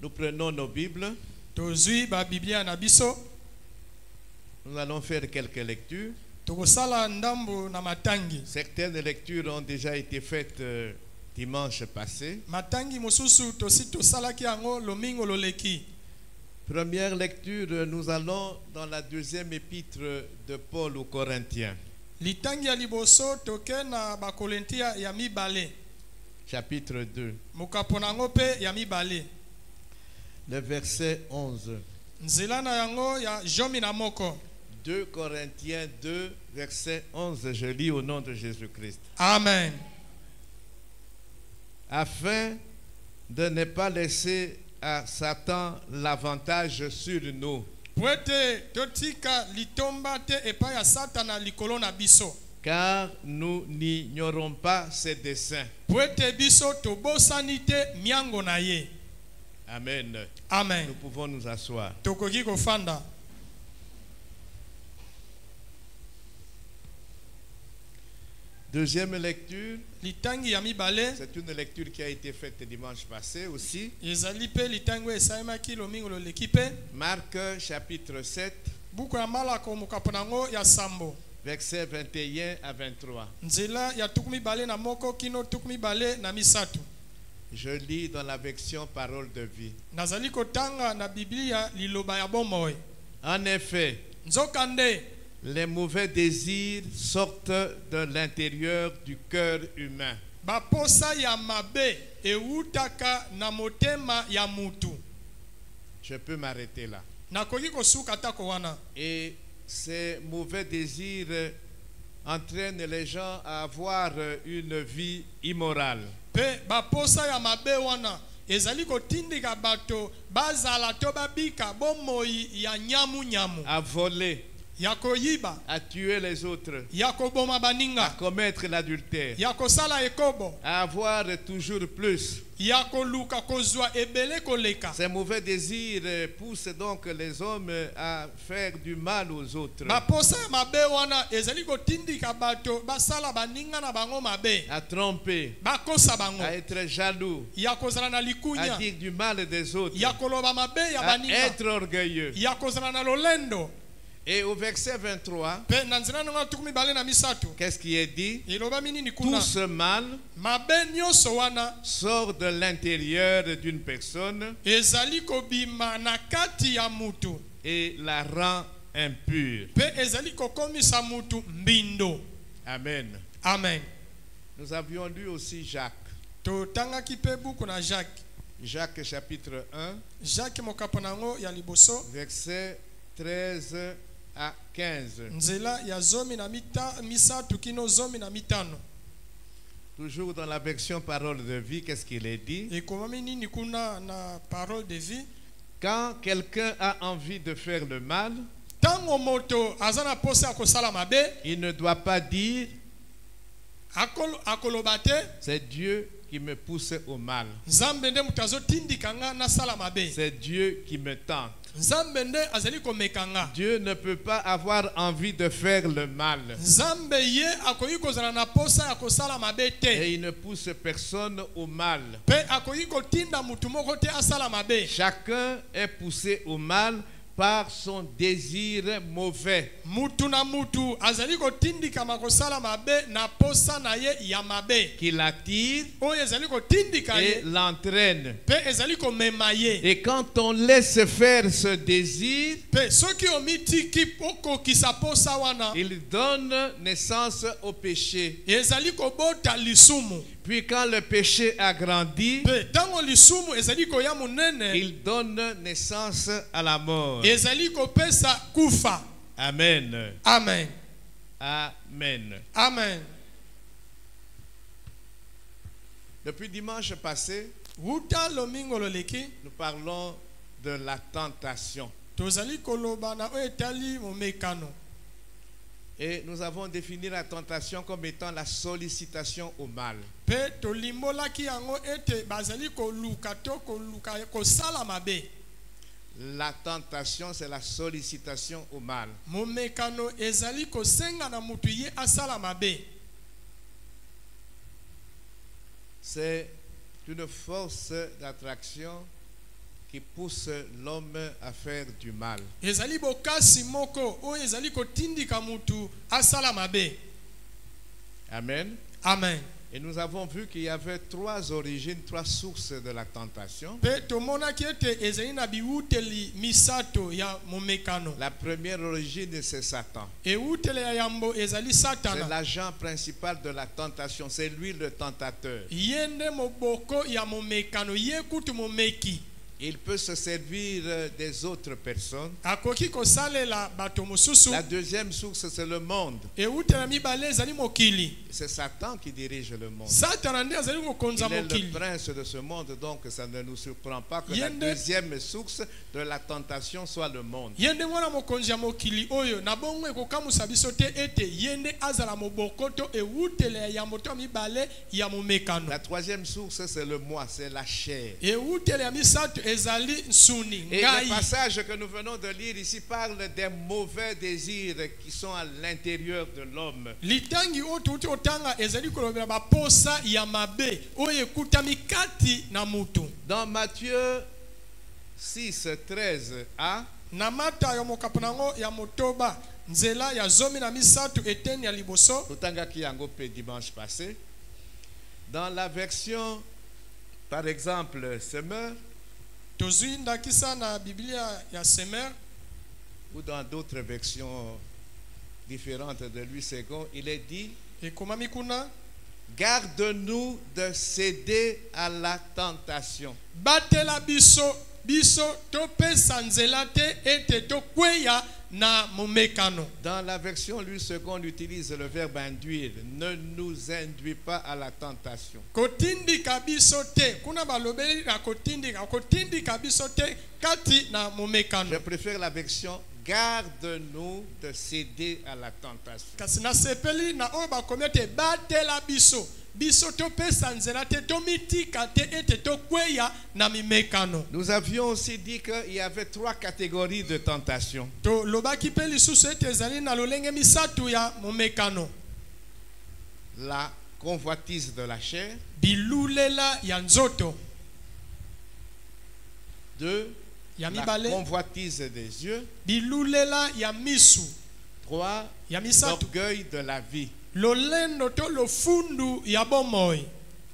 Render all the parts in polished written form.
Nous prenons nos Bibles. Tozui ba Biblia na biso. Nous allons faire quelques lectures. Tokosala ndambo na matangi. Certaines lectures ont déjà été faites dimanche passé. Matangi mosusu tosi tosalaki yango lomingo loleki. Première lecture, nous allons dans la deuxième épître de Paul aux Corinthiens. Litangi ya liboso toke na ba Korintia ya mibale. Chapitre 2. Mokapona ngo pe ya mibale. Le verset 11. Nzela na yango ya jomi na moko. 2 Corinthiens 2, verset 11. Je lis au nom de Jésus-Christ. Amen. Afin de ne pas laisser à Satan l'avantage sur nous. Puete totika litomba te epa ya Satana likolo na biso. Car nous n'ignorons pas ses desseins. Puete biso tobosani te miango na ye. Amen. Amen. Nous pouvons nous asseoir. Tokoki kofanda. Deuxième lecture. Litangi ya mibale. C'est une lecture qui a été faite dimanche passé aussi. Ezali pe litango esaimaki lomingo loleki pe. Marc chapitre 7. Buku ya Malako mokaponango ya sambo. Versets 21 à 23. Nzela ya tukumi bale na moko kino tukumi bale na misatu. Je lis dans la version Parole de vie. Nazali kotanga na Biblia liloba ya bomoi. En effet, Nzokande les mauvais désirs sortent de l'intérieur du cœur humain. baposa ya mabe eutaka na motema ya mutu. Je peux m'arrêter là. Nakoki kosuka tako wana. Et ces mauvais désirs entraînent les gens à avoir une vie immorale. Pe baposa ya mabe wana ezali kotindika bato bazala to babika bomoi ya nyamu nyamu. À voler, Yako yiba, à tuer les autres, yako boma à baninga, commettre l'adultère, yako sala ekobo, à avoir toujours plus. yako luka kozwa ebele koleka. Ces mauvais désirs poussent donc les hommes à faire du mal aux autres, Baposa ya mabe wana ezali kotindika bato basala baninga na bango mabe, à tromper, bakosa bango, à être jaloux, yako zala na à likunya, dire du mal des autres, yako loba mabe ya à baninga, être orgueilleux. yako zala na lolendo. Et au verset 23, Pe na nzela nanga tukumi bale na misatu. qu'est-ce qui est dit? Iloba minini Tout kuna. ce mal Mabe nyonso wana sort de l'intérieur d'une personne ezali kobima na kati ya mutu. et la rend impure. Pe ezali kokomisa mutu mbindo. Amen. Amen. Nous avions lu aussi Jacques. Totangaki pe buku na Jacques. Jacques chapitre 1, Jacques mokaponango ya liboso. verset 13 à 15. Nzela ya zomi na misatu kino zomi na mitano. Toujours dans la version Parole de vie, qu'est-ce qu'il est dit? Ekomami nini kuna na parole de vie. Quand quelqu'un a envie de faire le mal, Tango moto azana posa akosala mabe. il ne doit pas dire Akolobate. c'est Dieu qui me pousse au mal. Nzambe nde mutazo tindikanga na sala mabe. C'est Dieu qui me tente. Nzambe nde azali komekanga. Dieu ne peut pas avoir envie de faire le mal. Nzambe ye akoyi kozala na posa ya kosala mabe te. Et il ne pousse personne au mal. Pe akoyi kotinda mutu moko te asala mabe. Chacun est poussé au mal par son désir mauvais. Mutu na mutu azali kotindika makosala mabe na posa na ye ya mabe. Qui l'attire Oyo ezali kotindika et ye. l'entraîne. Pe ezali komema ye. Et quand on laisse faire ce désir, Pe soki omitiki okokisa posa wana. il donne naissance au péché. Ezali kobota lisumu. Puis quand le péché a grandi, Pe tango lisumu ezali koya munene. il donne naissance à la mort. Ezali kopesa kufa. Amen. Amen. Amen. Amen. Depuis dimanche passé, Wuta lomingo loleki. nous parlons de la tentation. Tozali koloba na oyo etali momekano. Et nous avons défini la tentation comme étant la sollicitation au mal. Pe tolimbolaki yango ete bazali koluka to koluka kosala mabe. La tentation, c'est la sollicitation au mal. Momekano ezali kosenga na mutu ye asala mabe. C'est une force d'attraction qui pousse l'homme à faire du mal. ezali bokasi moko oyo ezali kotindika mutu asala mabe. Amen. Amen. Et nous avons vu qu'il y avait trois origines, trois sources de la tentation. Pe tomonaki ete ezali na biwuteli misato ya momekano. La première origine, c'est Satan. Ewutele ya yambo ezali C'est satana. l'agent principal de la tentation. C'est lui le tentateur. Yende moboko ya momekano ye kutu momeki. Il peut se servir des autres personnes. Akoki kosalela bato mosusu. La deuxième source, c'est le monde. Ewutela mibale ezali mokili. C'est Satan qui dirige le monde. Satana nde azali kokonza Il est le mokili. prince de ce monde, donc ça ne nous surprend pas que la Yende- deuxième source de la tentation soit le monde. Yende mwana mokonzi ya mokili oyo na bongo ekokamusa biso te ete yende azala mobokoto ewutele ya yambo to mibale ya momekano. La troisième source, c'est le moi, c'est la chair. Ewutele ya misato ezali nsuni Et le ngai. passage que nous venons de lire ici parle des mauvais désirs qui sont à l'intérieur de l'homme. Litangi oyo tuti otanga ezali kolobela baposa ya mabe oyo ekutami kati na mutu. Dans Matthieu 6, 13a, Na Matayo mokapo nango ya motoba nzela ya zomi na misato eteni ya liboso. Totangaki yango pe dimanche passé. Dans la version, par exemple, Semeur, Tozwi ndakisa na Biblia ya Semer ou dans d'autres versions différentes de Louis II, il est dit: ekomami kuna garde-nous de céder à la tentation. batela biso topesa nzela te ete tokweya na momekano. Dans la version Louis II, on utilise le verbe induire. Ne nous induis pas à la tentation. Kotindika biso te kuna balobeli na kotindika biso te kati na Je momekano. préfère la version garde-nous de céder à la tentation. Kasi nasepeli na oyo bakomi ete batela biso topesa nzela te tomitika te ete tokweya na mimekano. Nous avions aussi dit qu'il y avait trois catégories de tentation. Tolobaki mpe lisusu ete ezali na lolenge misato ya momekano. La convoitise de la chair. Bilulela ya nzoto. 2. Ya La mibale. convoitise des yeux. Bilulela ya misu. 3. Ya misato. L'orgueil de la vie. Lolendo to lofundu ya bomoi.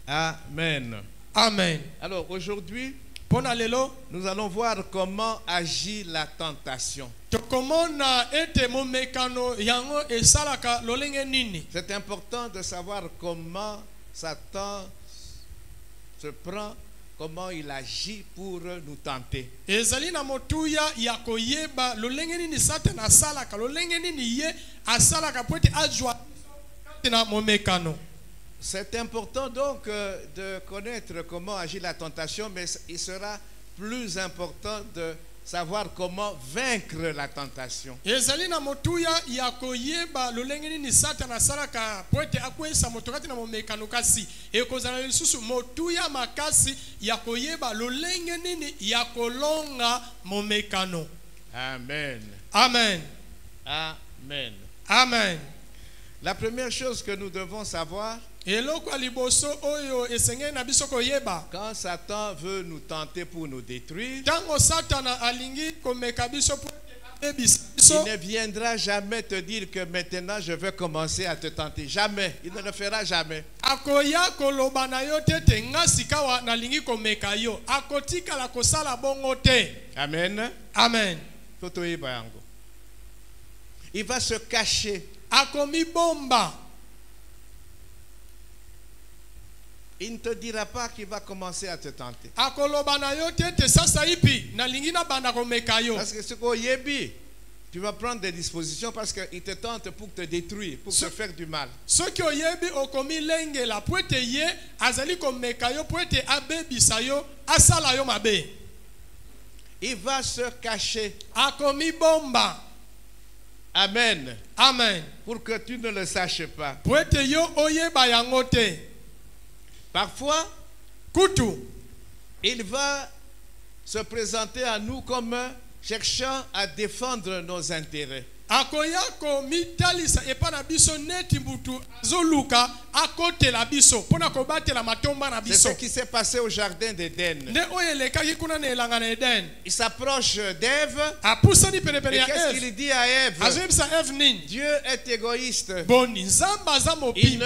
Amen. Amen. Alors aujourd'hui, Pona lelo nous allons voir comment agit la tentation. tokomona ete momekano yango esalaka lolenge nini. C'est important de savoir comment Satan se prend, comment il agit pour nous tenter. Ezali na motuya ya koyeba lolenge nini Satana asalaka lolenge nini ye asalaka po ete ajwa kati na momekano. C'est important donc de connaître comment agit la tentation, mais il sera plus important de savoir comment vaincre la tentation. Ezali na motuya ya koyeba lolenge nini Satana asalaka po ete akwesa moto kati na momekano kasi ekozala lisusu motuya makasi ya koyeba lolenge nini ya kolonga momekano. Amen. Amen. Amen. Amen. La première chose que nous devons savoir, Eloko liboso oyo esengeli na biso koyeba. quand Satan veut nous tenter pour nous détruire, Tango Satana alingi komeka biso po ete abebisa il biso. ne viendra jamais te dire que maintenant je vais commencer à te tenter. Jamais. Il ne le fera jamais. Akoya koloba na yo te te nga sikawa nalingi komeka yo. Akotikala kosala bongo te. Amen. Amen. Totoyeba yango. Il va se cacher. Akomi bomba. Il ne te dira pas qu'il va commencer à te tenter. Akoloba na yo te te sasa ipi nalingi na banda komeka yo. Parce que ce qu'on yebi, tu vas prendre des dispositions parce qu'il te tente pour te détruire, pour te faire du mal. Soki oyebi okomi lengela po ete ye azali komeka yo po ete abebisa yo asala yo mabe. Il va se cacher. Akomi bomba. Amen. Amen. Pour que tu ne le saches pas. Po ete yo oyeba yango te. Parfois, Kutu. il va se présenter à nous comme cherchant à défendre nos intérêts. akoya komitalisa epa na biso neti mbutu azoluka akotela biso mpona kobatela matomba na C'est ce biso qui s'est passé au jardin d'Éden. nde oyo elekaki kuna na elanga na eden Il s'approche d'Ève. apusani penepene Et ya qu'est-ce eve qu'il dit à Ève? azoyebisa eve nini Dieu est égoïste. boni nzambe aza Il mopimi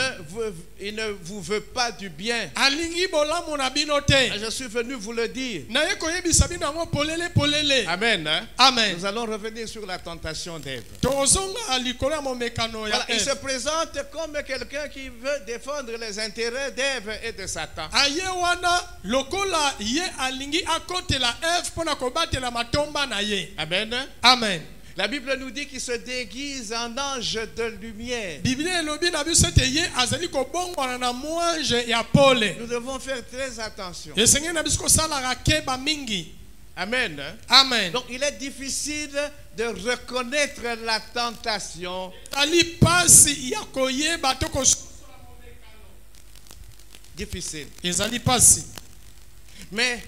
ne vous veut pas du bien. alingi bolamu na bino te Je suis venu vous le dire. naye koyebisa bino yango polele polele Amen. Hein? amen Nous allons revenir sur la tentation d'Ève. tozonga likolo ya momekano ya Voilà, il se eve présente comme quelqu'un qui veut défendre les intérêts d'Ève et de Satan. aye wana lokola ye alingi akotela eve mpona kobatela matomba na ye Amen. amen La Bible nous dit qu'il se déguise en ange de lumière. biblia elobi na biso ete ye azali kobongwana na mwange ya pole Nous devons faire très attention. esengeli na biso kosalaka keba mingi Amen. amen Donc il est difficile de reconnaître la tentation ali pasi ya koyeba to kososola momekano difficile. ezali pasi Mais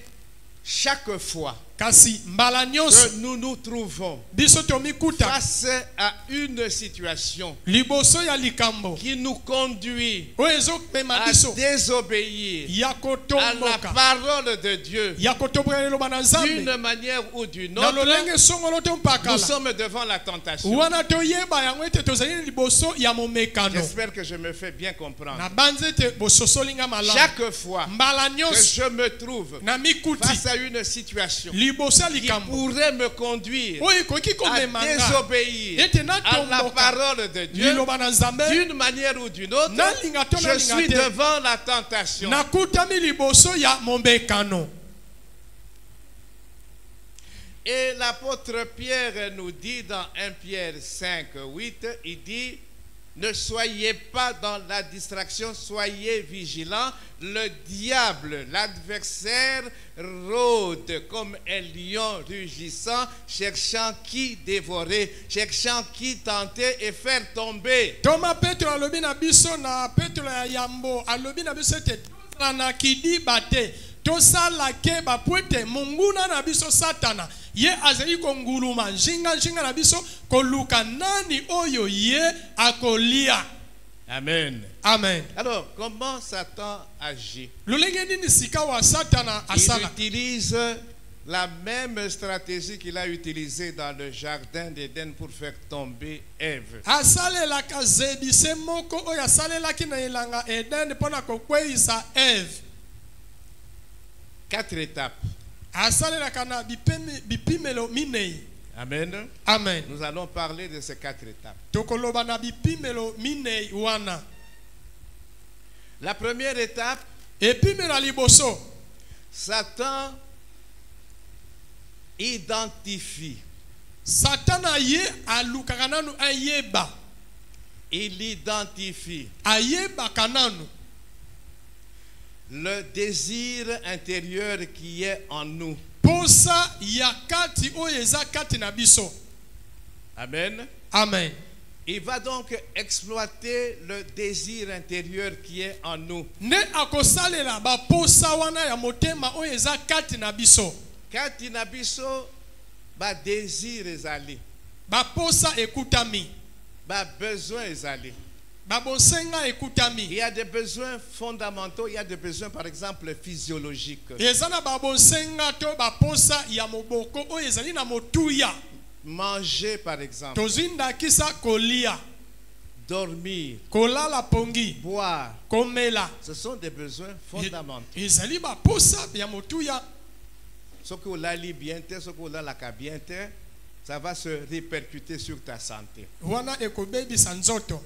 chaque fois kasi mbala que nyonso nous nous trouvons biso tomikuta face à une situation liboso ya likambo qui nous conduit oyo ezopema à biso désobéir ya à la kotomboka parole de Dieu ya kotomboka liloba na nzambe d'une manière ou d'une na autre, lolenge songolo to nous mpakala sommes devant la tentation. wana toyeba yango ete tozali liboso ya momekano J'espère que je me fais bien comprendre. na banzi ete bososolinga malamu Chaque fois mbala que nyonso je me trouve na mikuti face à une situation liboso ya qui likambo pourrait me conduire oyo ekoki à komemanga désobéir ete à la natomboka parole de Dieu liloba na nzambe d'une manière ou d'une autre, nalinga to je nalinga suis te devant la tentation. nakutami liboso ya momekano Et l'apôtre Pierre nous dit dans 1 Pierre 5, 8, il dit, ne soyez pas dans la distraction, soyez vigilants. Le diable, l'adversaire, rôde comme un lion rugissant, cherchant qui dévorer, cherchant qui tenter et faire tomber. toma petro alobi na biso na petro ya yambo alobi na biso ete tozala na kidiba te tosala keba po ete monguna na biso satana ye azali konguluma njinga na biso koluka nani oyo ye akolia Amen. amen Alors, comment Satan agit? lolenge nini sika wa satana Il asala utilise la même stratégie qu'il a utilisée dans le jardin d'Éden pour faire tomber Ève. asalelaka zebise moko oyo asalelaki na elanga eden mpona kokweyisa eve 4 étapes. asalelaka na bipimelo minei Amen. amen Nous allons parler de ces 4 étapes. tokoloba na bipimelo minei wana La première étape, epimelo ya liboso Satan identifie. satana ye alukaka nanu ayeba Il identifie ayebaka nanu le désir intérieur qui est en nous. posa ya kati oyo eza kati na biso Amen. amen Il va donc exploiter le désir intérieur qui est en nous. nde akosalela baposa wana ya motema oyo eza kati na biso Kati na biso ba désir ezali, baposa ekutami ba besoin ezali. babonsenga Il ekutami y a des besoins fondamentaux, il y a des besoins par exemple physiologiques. eza na babonsenga to baposa ya moboko oyo ezali na motuya Manger par exemple, tozwi ndakisa kolia dormir, kolala pongi boire, komela ce sont des besoins fondamentaux. ezali baposa ya motuya Ce que vous allez bien, ce que vous allez bien, ça va se répercuter sur ta santé. wana ekobebisa nzoto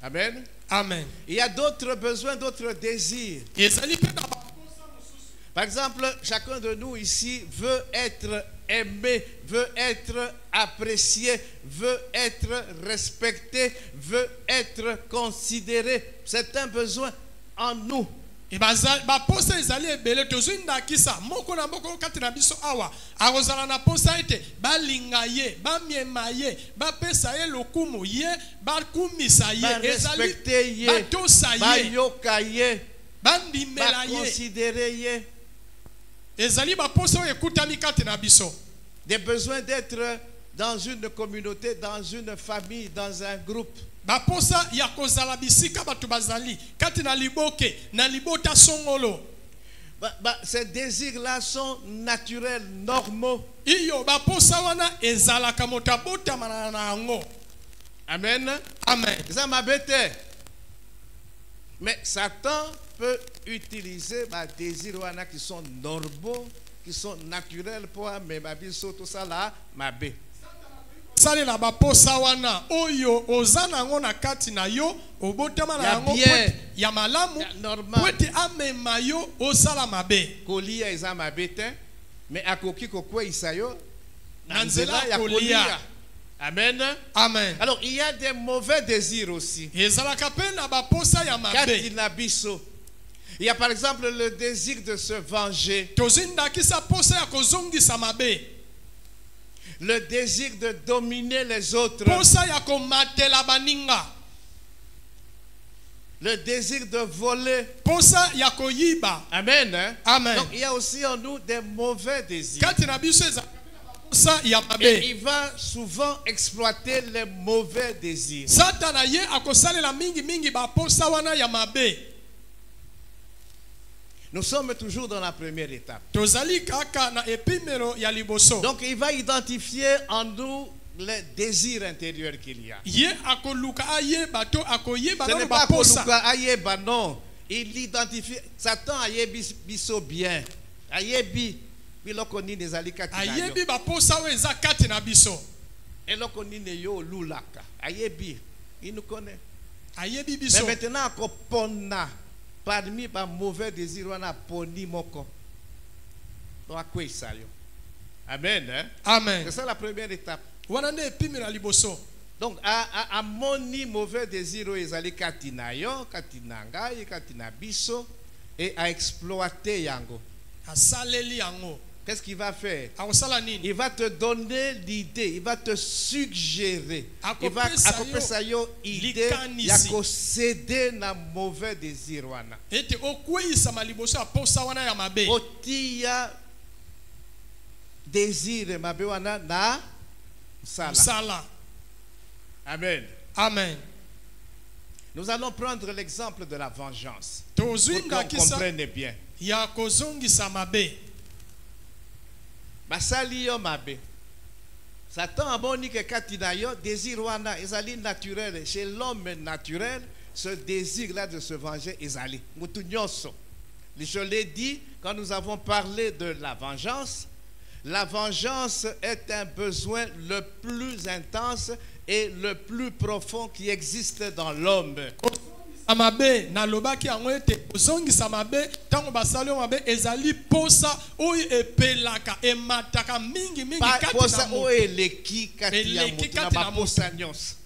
Amen. amen Il y a d'autres besoins, d'autres désirs. ezali mpe na baposa mosusu Par exemple, chacun de nous ici veut être aimé, veut être apprécié, veut être respecté, veut être considéré. C'est un besoin en nous. baposa ezali ebele tozwi ndakisa moko na moko kati na biso awa akozala na posa ete balinga ye bamiema ye bapesa ye lokumu ye bakumisa ye ezali batosa ye bayoka ye, bandimela ye considérer ye. ezali baposa oyo ekutami kati na biso Des besoins d'être dans une communauté, dans une famille, dans un groupe. baposa ya kozala bisika bato bazali kati na liboke na libota songolo. Ces désirs-là sont naturels, normaux. Iyo baposa wana ezalaka moto abotamana na yango. Amen. Amen. Ça m'a bêté. Mais Satan peut utiliser des désirs qui sont normaux, qui sont naturels pour mes babiso, tout ça là, ma bé. Sale la baposa wana oyo ozana yango na kati na yo obotama na yango ya malamu kwete amema yo osala mabe kolia eza mabe te mais akoki kokweyisa yo na nzela ya kolia. Amen. Amen. Alors il y a des mauvais désirs aussi. Ezalaka pe na baposa ya mabe. Kati na biso. Il y a par exemple le désir de se venger. Tozindakisa posa ya kozongisa mabe. Le désir de dominer les autres. Posa ya komatela baninga. Le désir de voler. Posa ya koyiba. Amen. Hein? Amen. Donc il y a aussi en nous des mauvais désirs. Kati na biso ezalaka posa ya mabe. Et il va souvent exploiter les mauvais désirs. Satana ye akosalela mingi mingi baposa wana ya mabe. Nous sommes toujours dans la première étape. Tozali kaka na epimero ya liboso. Donc il va identifier en nous les désirs intérieurs qu'il y a. Ye akoluka aye bato akoye Ce n'est bana pas baposa. Koluka ayeba, non. Il identifie. Satan ayebi biso bien. Ayebi biloko nini ezali kati na yo. Ayebi baposa we eza kati na biso. Eloko nini yo lulaka. Ayebi. Il nous connaît. Ayebi Mais biso. maintenant akopona parmi les mauvais désirs on a poni moko. Donc à quoi ça yo? Amen. Hein? Amen. C'est ça la première étape. Wana nde epimero ya liboso. Donc à moni mauvais désir ezali kati na yo, kati na ngai, kati na biso et à exploiter yango. Asaleli yango. Qu'est-ce qu'il va faire? Akosala nini? Il va te donner l'idée, il va te suggérer. Il va akopesa yo idée ya ko céder na mauvais désir wana. Ete okweyisa maliboso ya posa wana ya mabe. Otia désir mabe wana na sala. Amen. Amen. Nous allons prendre l'exemple de la vengeance. Pour qu'on comprenne bien. Ya kozongisa mabe. Basali yo mabe. Satan aboni que kati na yo désir wana ezali naturel chez l'homme naturel, ce désir là de se venger ezali mutu nyonso. Je l'ai dit quand nous avons parlé de la vengeance est un besoin le plus intense et le plus profond qui existe dans l'homme. Amabe na lobaki yango ete ozongisa mabe tango basali mabe ezali posa oyo epelaka emataka mingi mingi kati na posa oyo eleki kati ya mutu na baposa nyonso.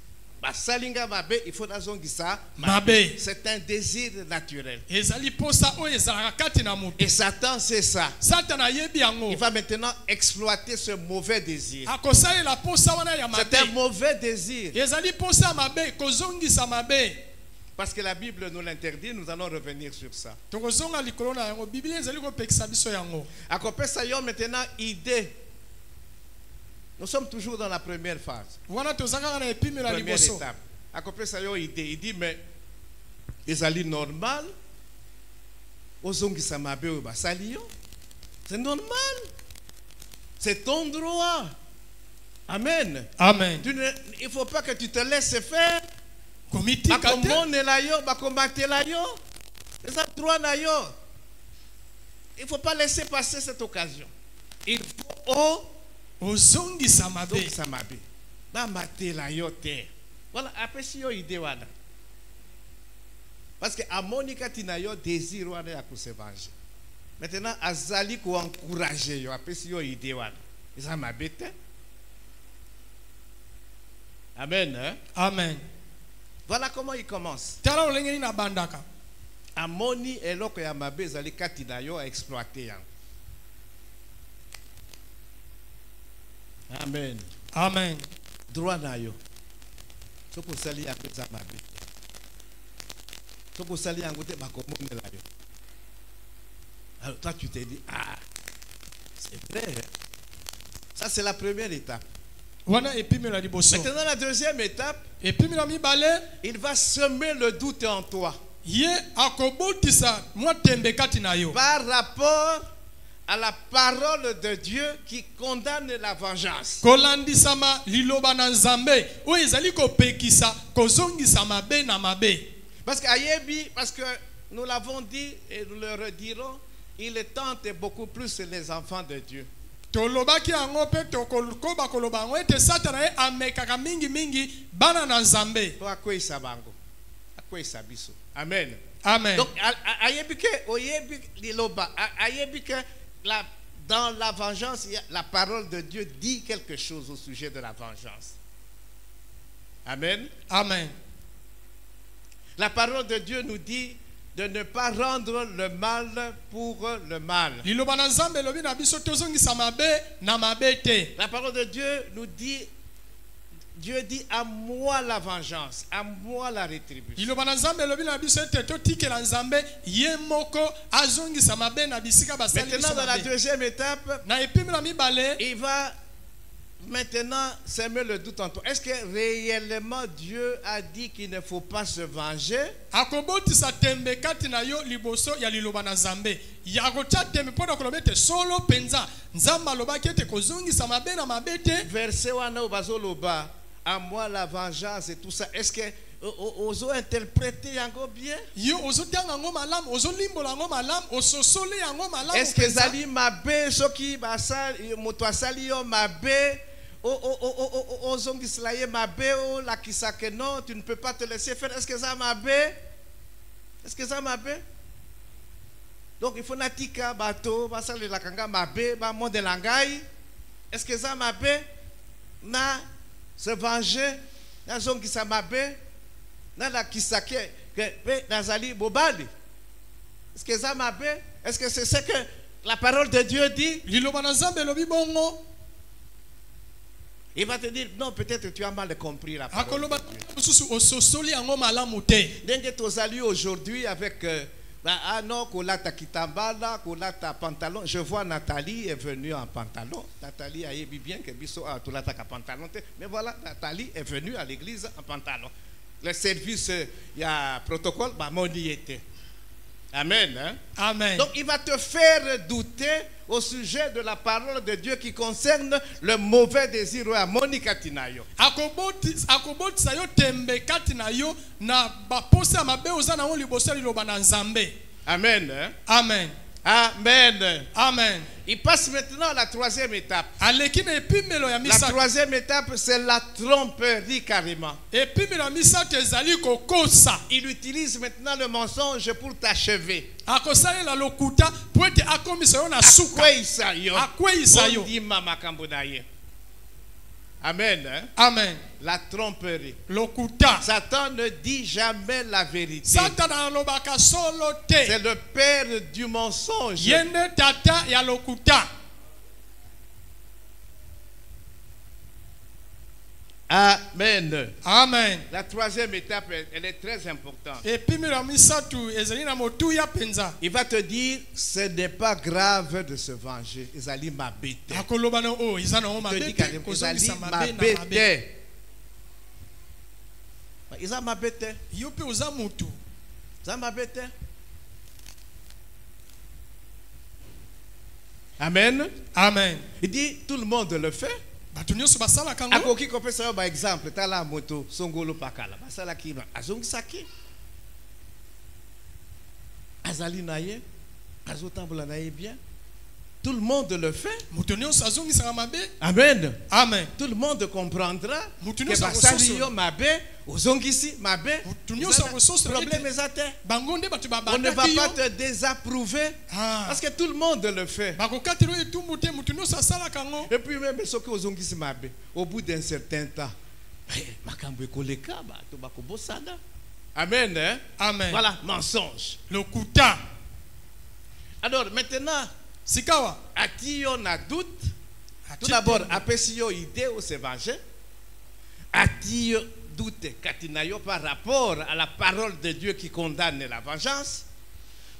Basalinga mabe il faut nazongisa mabe. C'est un désir naturel. Ezali posa oyo ezalaka kati na mutu. Et Satan c'est ça. Satana yebi yango. Il va maintenant exploiter ce mauvais désir. Akosalela posa wana ya mabe. C'est un mauvais désir. Ezali posa mabe kozongisa mabe. Parce que la Bible nous l'interdit, nous allons revenir sur ça. Akopesa yo maintenant idée. Nous sommes toujours dans la première phase. Première étape. Akopesa yo idée. Il dit mais ezali normal. Ozongisa mabe o basali yo. C'est normal. C'est ton droit. Amen. Amen. Il ne faut pas que tu te laisses faire. Il ne faut pas laisser passer cette occasion. Il faut ozongisa mabe. Voilà, après si yo idée wana. Parce que amonika tina yo désir wana ya se venger. Maintenant azali ko encourager yo après si yo idée wana. Ça m'a bête. Amen. Hein? Amen. Voilà comment il commence. Amoni eloko ya mabe ezali kati na yo a exploiter yango. Amen. Amen. Droit na yo. Soko sali ya pesa mabe. Soko sali yango te bakomonela yo. Alors toi tu te dis ah c'est vrai. Ça c'est la première étape. wana epimelo ya liboso. Maintenant, la deuxième étape, Epimelo ya mibale, il va semer le doute en toi ye akobotisa mwa tembe kati na yo par rapport à la parole de Dieu qui condamne la vengeance. kolandisama liloba na nzambe oyo ezali kopekisa kozongisa mabe na mabe. Parce que nous l'avons dit et nous le redirons, il tente beaucoup plus les enfants de Dieu. tolobaki yango mpe tokoba koloba yango ete satana ye amekaka mingi bana na nzambe. Po akweyisa bango, akweyisa biso. Amen. Amen. Donc, dans la vengeance, la parole de Dieu dit quelque chose au sujet de la vengeance. Amen. Amen. La parole de Dieu nous dit de ne pas rendre le mal pour le mal. liloba na nzambe elobi na biso tozongisa mabe na mabe te. La parole de Dieu nous dit, Dieu dit, à moi la vengeance, à moi la rétribution. liloba na nzambe elobi na biso ete totikela nzambe ye moko azongisa mabe na bisika basali biso Maintenant, dans la mabe. deuxième étape, na epimelo ya mibale, il va maintenant semer le doute en toi. Est-ce que réellement Dieu a dit qu'il ne faut pas se venger? akobotisa tembe kati na yo liboso ya liloba na nzambe yakotia tembe mpo na koloba ete solo penza nzambe alobaki ete kozongisa mabe na mabe te. Verset wana bazoloba, à moi la vengeance et tout ça. Est-ce que ozo interpréter yango bien? yo ozotianga yango malamu, ozolimbola yango malamu, ososole yango malamu. Est-ce que zali mabe soki basali moto asali yo mabe ozongisela ye mabe olakisa que non, tu ne peux pas te laisser faire? Est-ce que ça mabe? Est-ce que ça mabe? Donc il faut natika bato basali la kanga mabe ba monde langai. Est-ce que ça mabe? Na se venger na zongisa mabe na la kisake que nazali bobali. Est-ce que ça mabe? Est-ce que c'est ce que la parole de Dieu dit? liloba na nzambe elobi bongo. Il va te dire, non, peut-être tu as mal compris la parole akoloba de Dieu. mosusu ososoli yango malamu te. Denge tozali aujourd'hui avec ah non, kolata kitambala, kolata pantalon. Je vois Nathalie est venue en pantalon. Nathalie a dit bien que biso a tolata ka pantalon. Mais voilà, Nathalie est venue à l'église en pantalon. Le service, il y a protocole, bah mon y était. Amen. Hein? Amen. Donc il va te faire douter au sujet de la parole de Dieu qui concerne le mauvais désir. akobotisa yo tembe kati na yo na baposa ya mabe oza na ngo liboso ya liloba na nzambe. Amen. Hein? Amen. Amen. Amen. Il passe maintenant à la troisième étape. aleki na epimelo ya La misato. troisième étape, c'est la tromperie carrément. epimelo ya misato ezali kokosa. Il utilise maintenant le mensonge pour t'achever. akosalela lokuta po ete akomisa yo na suka. Akweyisa yo. akweyisa yo. Ondima makambo na ye. Amen. Hein? Amen. La tromperie. lokuta. Satan ne dit jamais la vérité. satana alobaka solo C'est te. le père du mensonge. yende tata ya lokuta. Amen. Amen. La troisième étape, elle est très importante. epimelo ya misato ezali na motuya penza. Il va te dire, ce n'est pas grave de se venger. Ezali mabete. akoloba na o eza na ngo Il te dit mabe te carrément, kozongisa ezali mabe na mabe. mabete. Ezali mabete. yo mpe oza mutu. Ezali mabete. Amen. Amen. Il dit, tout le monde le fait. bato nyonso basalaka ngo. Akoki kopesa yo ba exemple, tala moto songolo pakala. Basala kino azongisaki. Azali na ye, azotambola na ye bien. Tout le monde le fait. moto nyonso azongisaka mabe. Amen. Amen. Tout le monde comprendra Mutu que nyonso basali yo akososola. mabe, ozongisi mabe. Mutu nyonso akososola Problème ete ezate. bango nde bato On ne va babandaki pas yo. te désapprouver parce que tout le monde le fait. bakokatela oyo etumbu te motu nyonso asalaka ngo. Et puis même soki ozongisi mabe, au bout d'un certain temps, makambo ekoleka bato bakobosana. Amen. Hein? Amen. Voilà, mensonge. lokuta. Alors maintenant, sikawa. ati on a doute. Tout Ati d'abord, tembe. apesi yo idée au se venger. Ati yo doute katina yo par rapport à la parole de Dieu qui condamne la vengeance.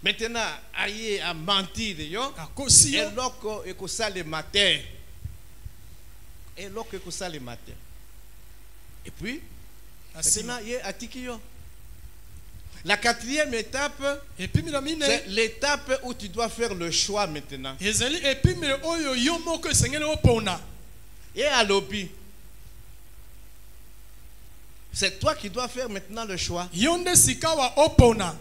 Maintenant, aye a mentir yo. akosi yo. Eloko ekosale matin. et l'autre que ça le matin. Et puis, Asima. maintenant, il y a Atikio. La quatrième étape, epimelo mine c'est l'étape où tu dois faire le choix maintenant. ezali epimelo oyo yo moko esengeli opona. Et à l'obi, c'est toi qui dois faire maintenant le choix. Yo nde sika wa opona.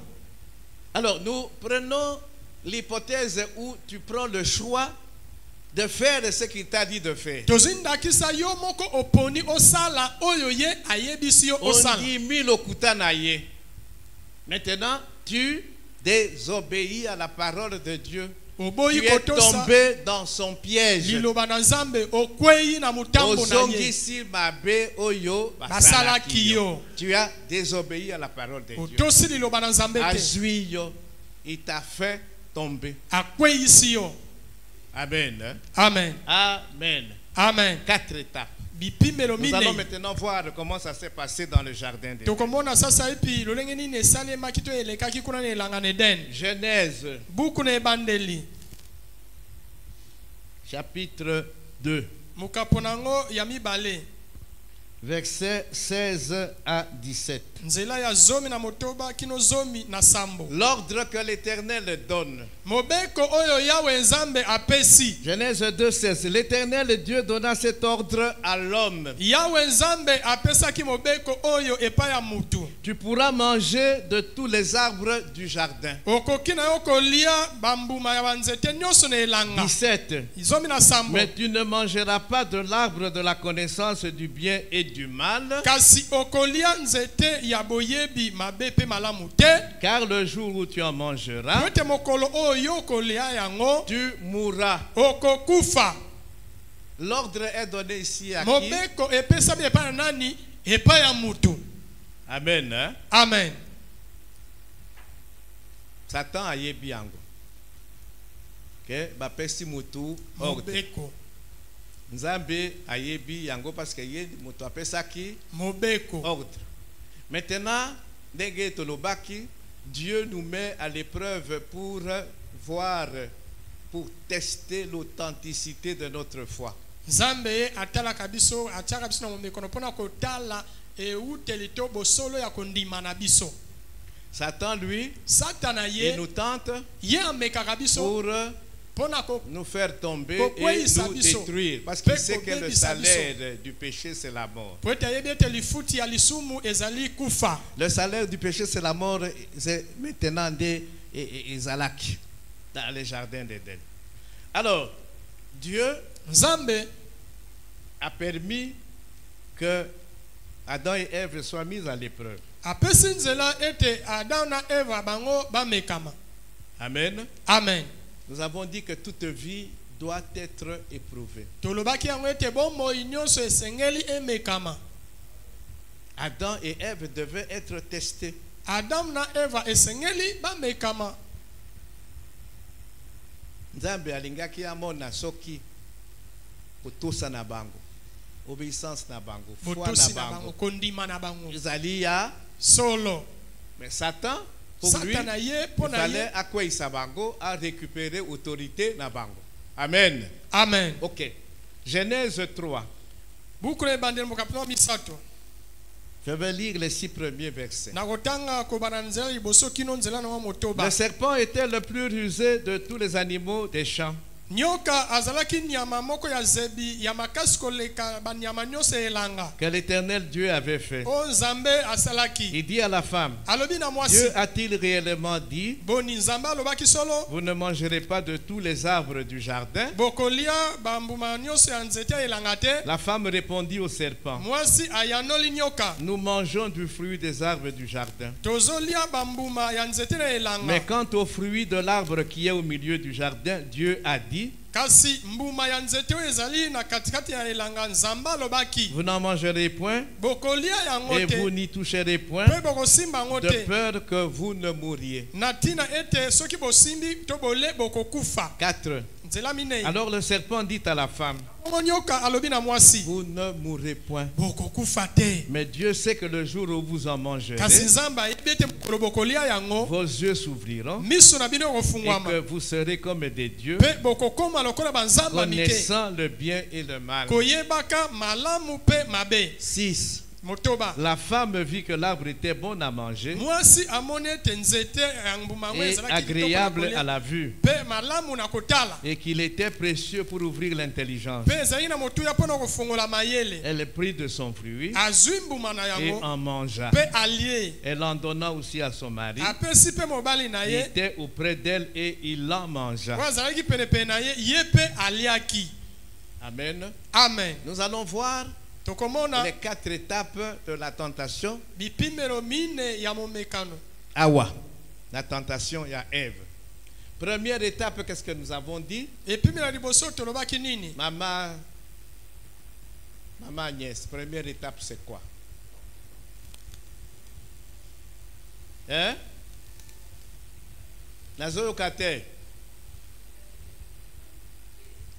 Alors, nous prenons l'hypothèse où tu prends le choix de faire ce qu'il t'a dit de faire. Tozindakisa yo moko oponi osala oyo ye ayebisi yo On osala. dit mille okuta na ye. Maintenant, tu désobéis à la parole de Dieu. Oboyi Tu es kotosa tombé dans son piège. liloba na Nzambe okweyi na mutambo na ye. Ozongisi mabe oyo Basalaki yo. Tu as désobéi à la parole de Dieu. Otosi liloba na Nzambe te. Azui yo, il t'a fait tomber. Akweyisi yo. Amen. hein? Amen. Amen. Amen. 4 étapes. Bipimelo Nous allons mine. maintenant voir comment ça s'est passé dans le jardin d'Éden. Tokomona sasa epi lolenge nini esalemaki to elekaki kuna na elanga na Eden. Genèse Buku na ebandeli. chapitre 2, Mukapo nango ya mibale. versets 16 à 17. Nzela ya zomi na motoba kino zomi na sambo. L'ordre que l'Éternel donne. Mobeko oyo Yawe Nzambe apesi. Genèse 2, 16. L'Éternel Dieu donna cet ordre à l'homme. Yawe Nzambe apesaki mobeko oyo epai ya mutu. Tu pourras manger de tous les arbres du jardin. Okoki na yo kolia bambuma ya banzete nyonso na elanga. 17. Zomi na sambo. Mais tu ne mangeras pas de l'arbre de la connaissance du bien et du mal, Kasi okolia nzete ya boyebi mabe pe malamu te. car le jour où tu en mangeras, Yote mokolo oyo kolia yango tu mourras. okokufa. L'ordre est donné ici à qui? Mobeko epesa bi epai na nani? Epai ya mutu. Amen. hein? Amen. Satan a yebi yango. Que bapesi mutu ordre. Mobeko. Nzambe a yebi yango parce que ye mutu apesaki Mobeko. ordre. Maintenant, ndenge tolobaki, Dieu nous met à l'épreuve pour voir, pour tester l'authenticité de notre foi. Nzambe atala kabiso ataka biso na mobeko pona kotala euteli to bosolo ya kondima na biso. Satan, lui, Satana il ye nous tente ye amekaka biso pour pona ko nous faire tomber et Kokweyisa nous biso. détruire. Parce qu'il Pe sait que le kobebisa biso. salaire du péché, c'est la mort. po ete yebi ete lifuti ya lisumu ezali kufa. Le salaire du péché, c'est la mort. C'est maintenant des Ezalak dans les jardins d'Éden. Alors, Dieu Nzambe a permis que Adam et Ève soient mis à l'épreuve. apesi nzela ete Adam na Eva bango bamekama. Amen. Amen. Nous avons dit que toute vie doit être éprouvée. Tolobaki yango ete bomoi nyonso esengeli emekama. Adam et Ève devaient être testés. Adam na Eva esengeli bamekama. Nzambe alingaki amona soki kotosa na bango, obéissance na bango, foi Botosi na na bango bango, kondima na bango. ezali ya. Solo. Mais Satan, pour lui, Satana ye il pona fallait ye. akweyisa bango à récupérer autorité na bango. Amen. Amen. Ok. Genèse 3. Buku na ebandeli mokapitalo misato. Je vais lire les 6 premiers versets. Nakotanga kobana nzela liboso kino nzela na motoba. Le serpent était le plus rusé de tous les animaux des champs. Nyoka azalaki nyama moko ya zebi ya makasi koleka banyama nyonso elanga. Que l'Éternel Dieu avait fait. O Nzambe asalaki. Il dit à la femme, Alobi na mwasi. Dieu a-t-il réellement dit, Boni Nzambe alobaki solo. vous ne mangerez pas de tous les arbres du jardin? Bokolia bambuma nyonso ya nzete ya elanga te. La femme répondit au serpent, Mwasi ayanoli nyoka. nous mangeons du fruit des arbres du jardin. Tozolia bambuma ya nzete na elanga. Mais quant au fruit de l'arbre qui est au milieu du jardin, Dieu a dit, Kasi mbuma ya nzete oyo ezali na katikati ya elanga Nzambe alobaki. vous n'en mangerez point Bokolia yango et vous te. n'y toucherez point, Pe bokosimba yango de te. peur que vous ne mouriez. Na tina ete soki bosimbi to bole bokokufa. 4. nzela minei Alors le serpent dit à la femme, bongo nyoka alobi na mwasi vous ne mourrez point. bokokufa te Mais Dieu sait que le jour où vous en mangerez, kasi nzambe ayebi ete mokolo bokolia yango vos yeux s'ouvriront miso na bino et ekofungwama que vous serez comme des dieux, mpe bokokoma lokola banzamba mike connaissant le bien et le mal. koyebaka malamu mpe mabe 6. motoba La femme vit que l'arbre était bon à manger mwasi amoni ete nzete ya mbuma yango et ezalaki kitoko na agréable kolia à la vue mpe malamu na kotala et qu'il était précieux pour ouvrir l'intelligence. mpe ezalaki na motuya mpo na kofongola mayele Elle prit de son fruit azwi mbuma na et yango en mangea. mpe alie Elle en donna aussi à son mari. apesi mpe mobali na Il ye était auprès d'elle et il en mangea. oyo azalaki penepene na ye ye mpe aliaki Amen. amen Nous allons voir tokomona les 4 étapes de la tentation. bipimelo mine ya momekano Awa. La tentation, il y a Ève. Première étape, qu'est-ce que nous avons dit? epimelo liboso tolobaki nini Maman Agnès, première étape, c'est quoi? Hein? Nazoyokate.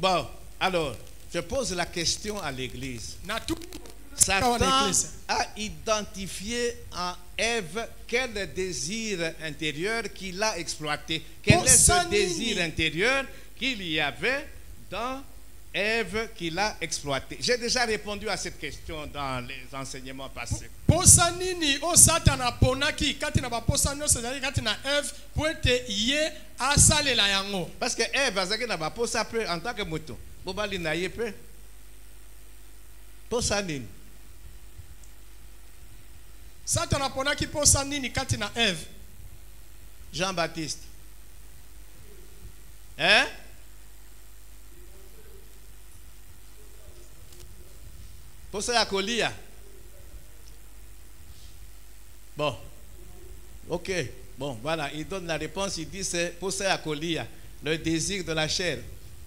Bon, alors, je pose la question à l'église. na tu Satan l'église. a identifié en Ève quel désir intérieur qu'il a exploité. Quel est ce désir intérieur qu'il y avait dans Ève qu'il a exploité? J'ai déjà répondu à cette question dans les enseignements passés. posa nini o satana aponaki kati na baposa nyonso ezalaki kati na eve po ete ye asalela yango Parce que Ève azaki na ba posa peu en tant que moto. Bobali na ye peu. Posa nini? satana aponaki posa nini kati na eve Jean-Baptiste. Hein? Posa ya kolia. Bon. Ok. Bon, voilà. Il donne la réponse. Il dit c'est posa ya kolia. Le désir de la chair.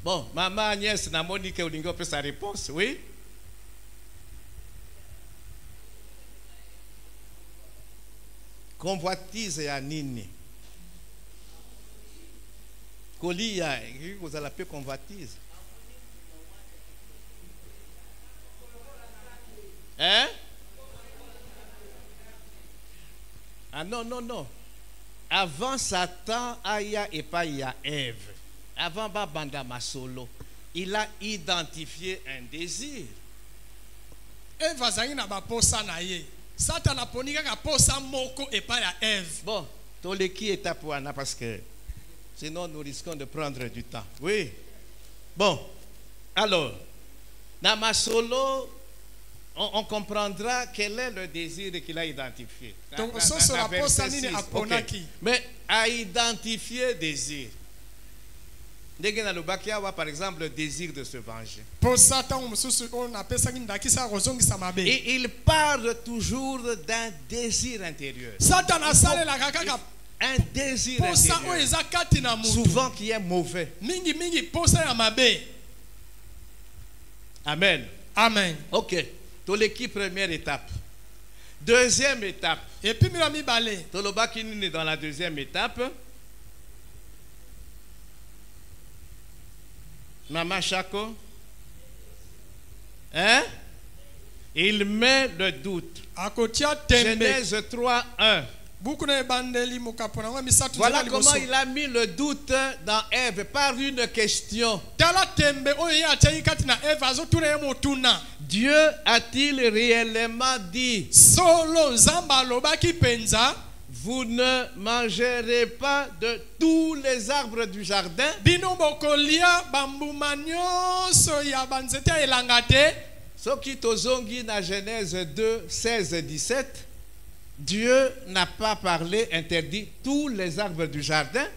Bon, maman Agnès na Monique Olingo peut sa réponse. Oui? Convoitise ya nini? Kolia. Vous allez appeler convoitise. Hein? Ah non, non, non. Avant Satan, Aya et pas il y a Ève. Avant Babanda Masolo, il a identifié un désir. eve azalaki na baposa na ye satana aponi kaka posa moko epai ya eve Bon, tous les qui est à Pouana parce que sinon nous risquons de prendre du temps. Oui. Bon, alors, dans Masolo, on comprendra quel est le désir qu'il a identifié. Donc, ça, c'est la verset posa nini 6. aponaki. Ok. Mais à identifier désir. Ndenge na lobaki awa, par exemple, le désir de se venger. posa ntango mosusu oyo napesaki ndakisa kozongisa mabe Et il parle toujours d'un désir intérieur. satana asalelaka kaka Un désir posa oyo intérieur. eza kati na mutu Souvent qui est mauvais. mingi posa ya mabe Amen. amen Ok. Toleki première étape. Deuxième étape. epimelo ya mibale Tolobaki nini dans la deuxième étape. Maman Chako. Hein? Il met le doute. akotia tembe Genèse 3, 1. buku na ebandeli mokapo nango misatu Voilà nzela comment liboso il a mis le doute dans Ève par une question. tala tembe oyo ye atiaki kati na eve azotuna ye motuna Dieu a-t-il réellement dit, solo nzambe alobaki mpenza vous ne mangerez pas de tous les arbres du jardin? bino bokolia bambuma nyonso ya banzete ya elanga te Soki tozongi na Genèse 2, 16 et 17, Dieu n'a pas parlé, interdit tous les arbres du jardin.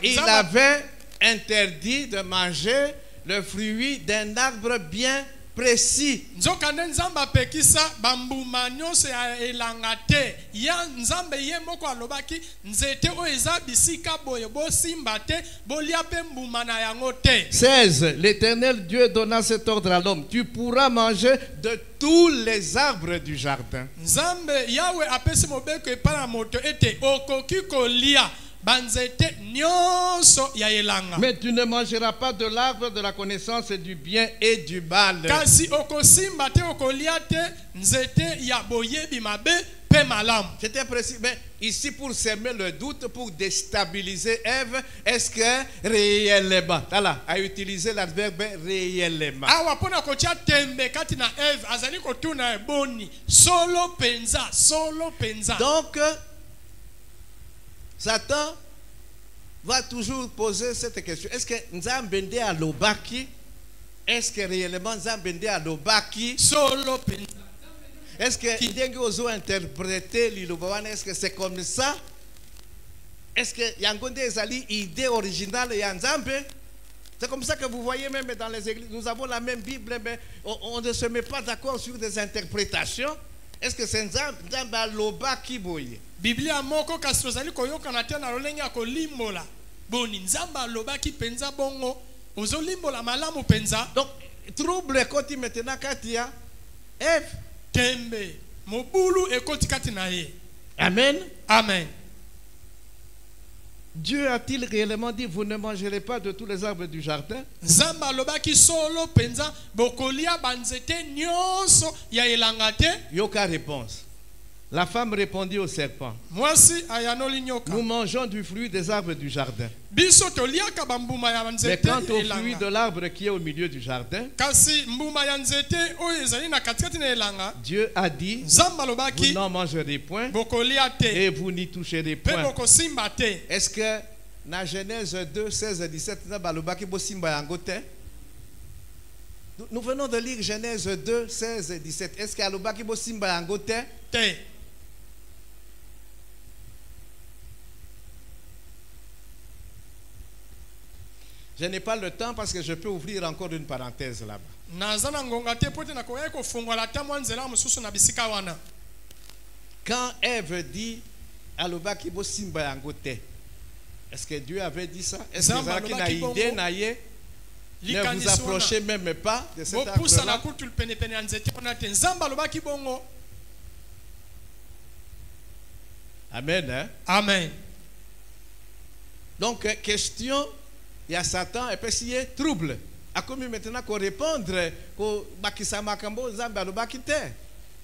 Il avait interdit de manger le fruit d'un arbre bien précis. nzokande nzambe apekisa bambuma nyonso ya elanga te ya nzambe ye moko alobaki nzete oyo eza bisika boye bosimba te bolia mpe mbuma na yango te 16. L'Éternel Dieu donna cet ordre à l'homme. Tu pourras manger de tous les arbres du jardin. nzambe yawe apesi mobeko epai na moto ete okoki kolia banzete nyonso ya elanga. Mais tu ne mangeras pas de l'arbre de la connaissance du bien et du mal. Kasi okosimba te okolia te nzete ya boyebi mabe pe malamu. J'étais précis, mais ici pour semer le doute, pour déstabiliser Ève, est-ce que réellement, voilà, a utilisé l'adverbe réellement. Awa pona kotia tembe kati na Eve azali kotuna boni solo penza, solo penza. Donc, Satan va toujours poser cette question. Est-ce que Nzambende a l'obaki? Est-ce que réellement Nzambende a l'obaki? Solo penza. Est-ce que Ndengue ozo interpréter l'Ilobawana? Est-ce que c'est comme ça? Est-ce que Yangonde Ezali, idée originale et Nzambe? C'est comme ça que vous voyez même dans les églises. Nous avons la même Bible, mais on ne se met pas d'accord sur des interprétations. Est-ce que c'est Nzambe a l'obaki boye? Biblia moko kastrozali koyoka na tena lolenge ko limbola. Boni Nzamba lobaki penza bongo. Ozo limbola malamu penza. Donc, trouble koti maintenant katia Ève. Tembe mobulu ekoti kati na ye. Amen. Amen. Dieu a-t-il réellement dit vous ne mangerez pas de tous les arbres du jardin? Nzamba lobaki solo penza bokolia banzete nyonso ya elanga te. Yoka réponse. La femme répondit au serpent. Mwasi ayanoli nyoka. Nous mangeons du fruit des arbres du jardin. Biso toliaka bambuma ya Mais banzete quant au elanga. fruit de l'arbre qui est au milieu du jardin, Kasi mbuma ya nzete oyo ezali na katikati na elanga. Dieu a dit Nzamba vous lobaki n'en mangerez point bokolia te. et vous n'y toucherez Pe point. bokosimba te. Est-ce que dans Genèse 2, 16 et 17, nous venons de lire Genèse 2, 16 et 17. Est-ce que Alobaki Bosimba Yangote? Te. Je n'ai pas le temps parce que je peux ouvrir encore une parenthèse là-bas. Nazana ngonga te pote na koya ko fongola ta mwanzela mususu na bisika wana. Quand Ève dit Alobaki Bosimba Yangote, est-ce que Dieu avait dit ça? Est-ce que Zaki na idée na ye? Ne vous approchez même pas de cet arbre-là. Amen. Hein? Amen. Donc, question, il y a Satan et puis il y a trouble. A comme maintenant qu'on répondre, qu'on bakisa makambo zamba lo bakite.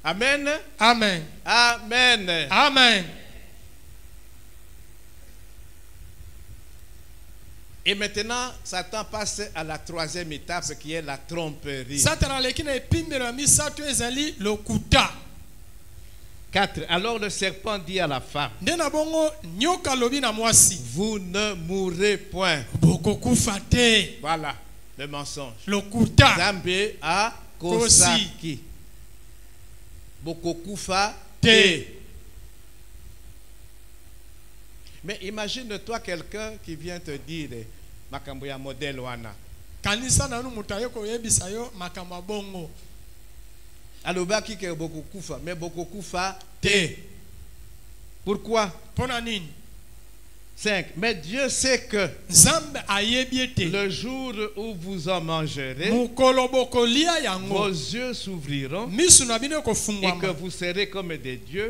Amen. Amen. Amen. Amen. Et maintenant, Satan passe à la troisième étape qui est la tromperie. 4. Alors le serpent dit à la femme, vous ne mourrez point. Voilà le mensonge. Zambe a kosaki. Bokokufa te. Mais imagine-toi quelqu'un qui vient te dire makambo ya modèle wana. Kanisa na mutayo ko yebisa yo makambo bongo. Alobaki ke bokokufa, mais bokokufa te. Pourquoi? Pona nini? 5. Mais Dieu sait que le jour où vous en mangerez, vos yeux s'ouvriront et que vous serez comme des dieux,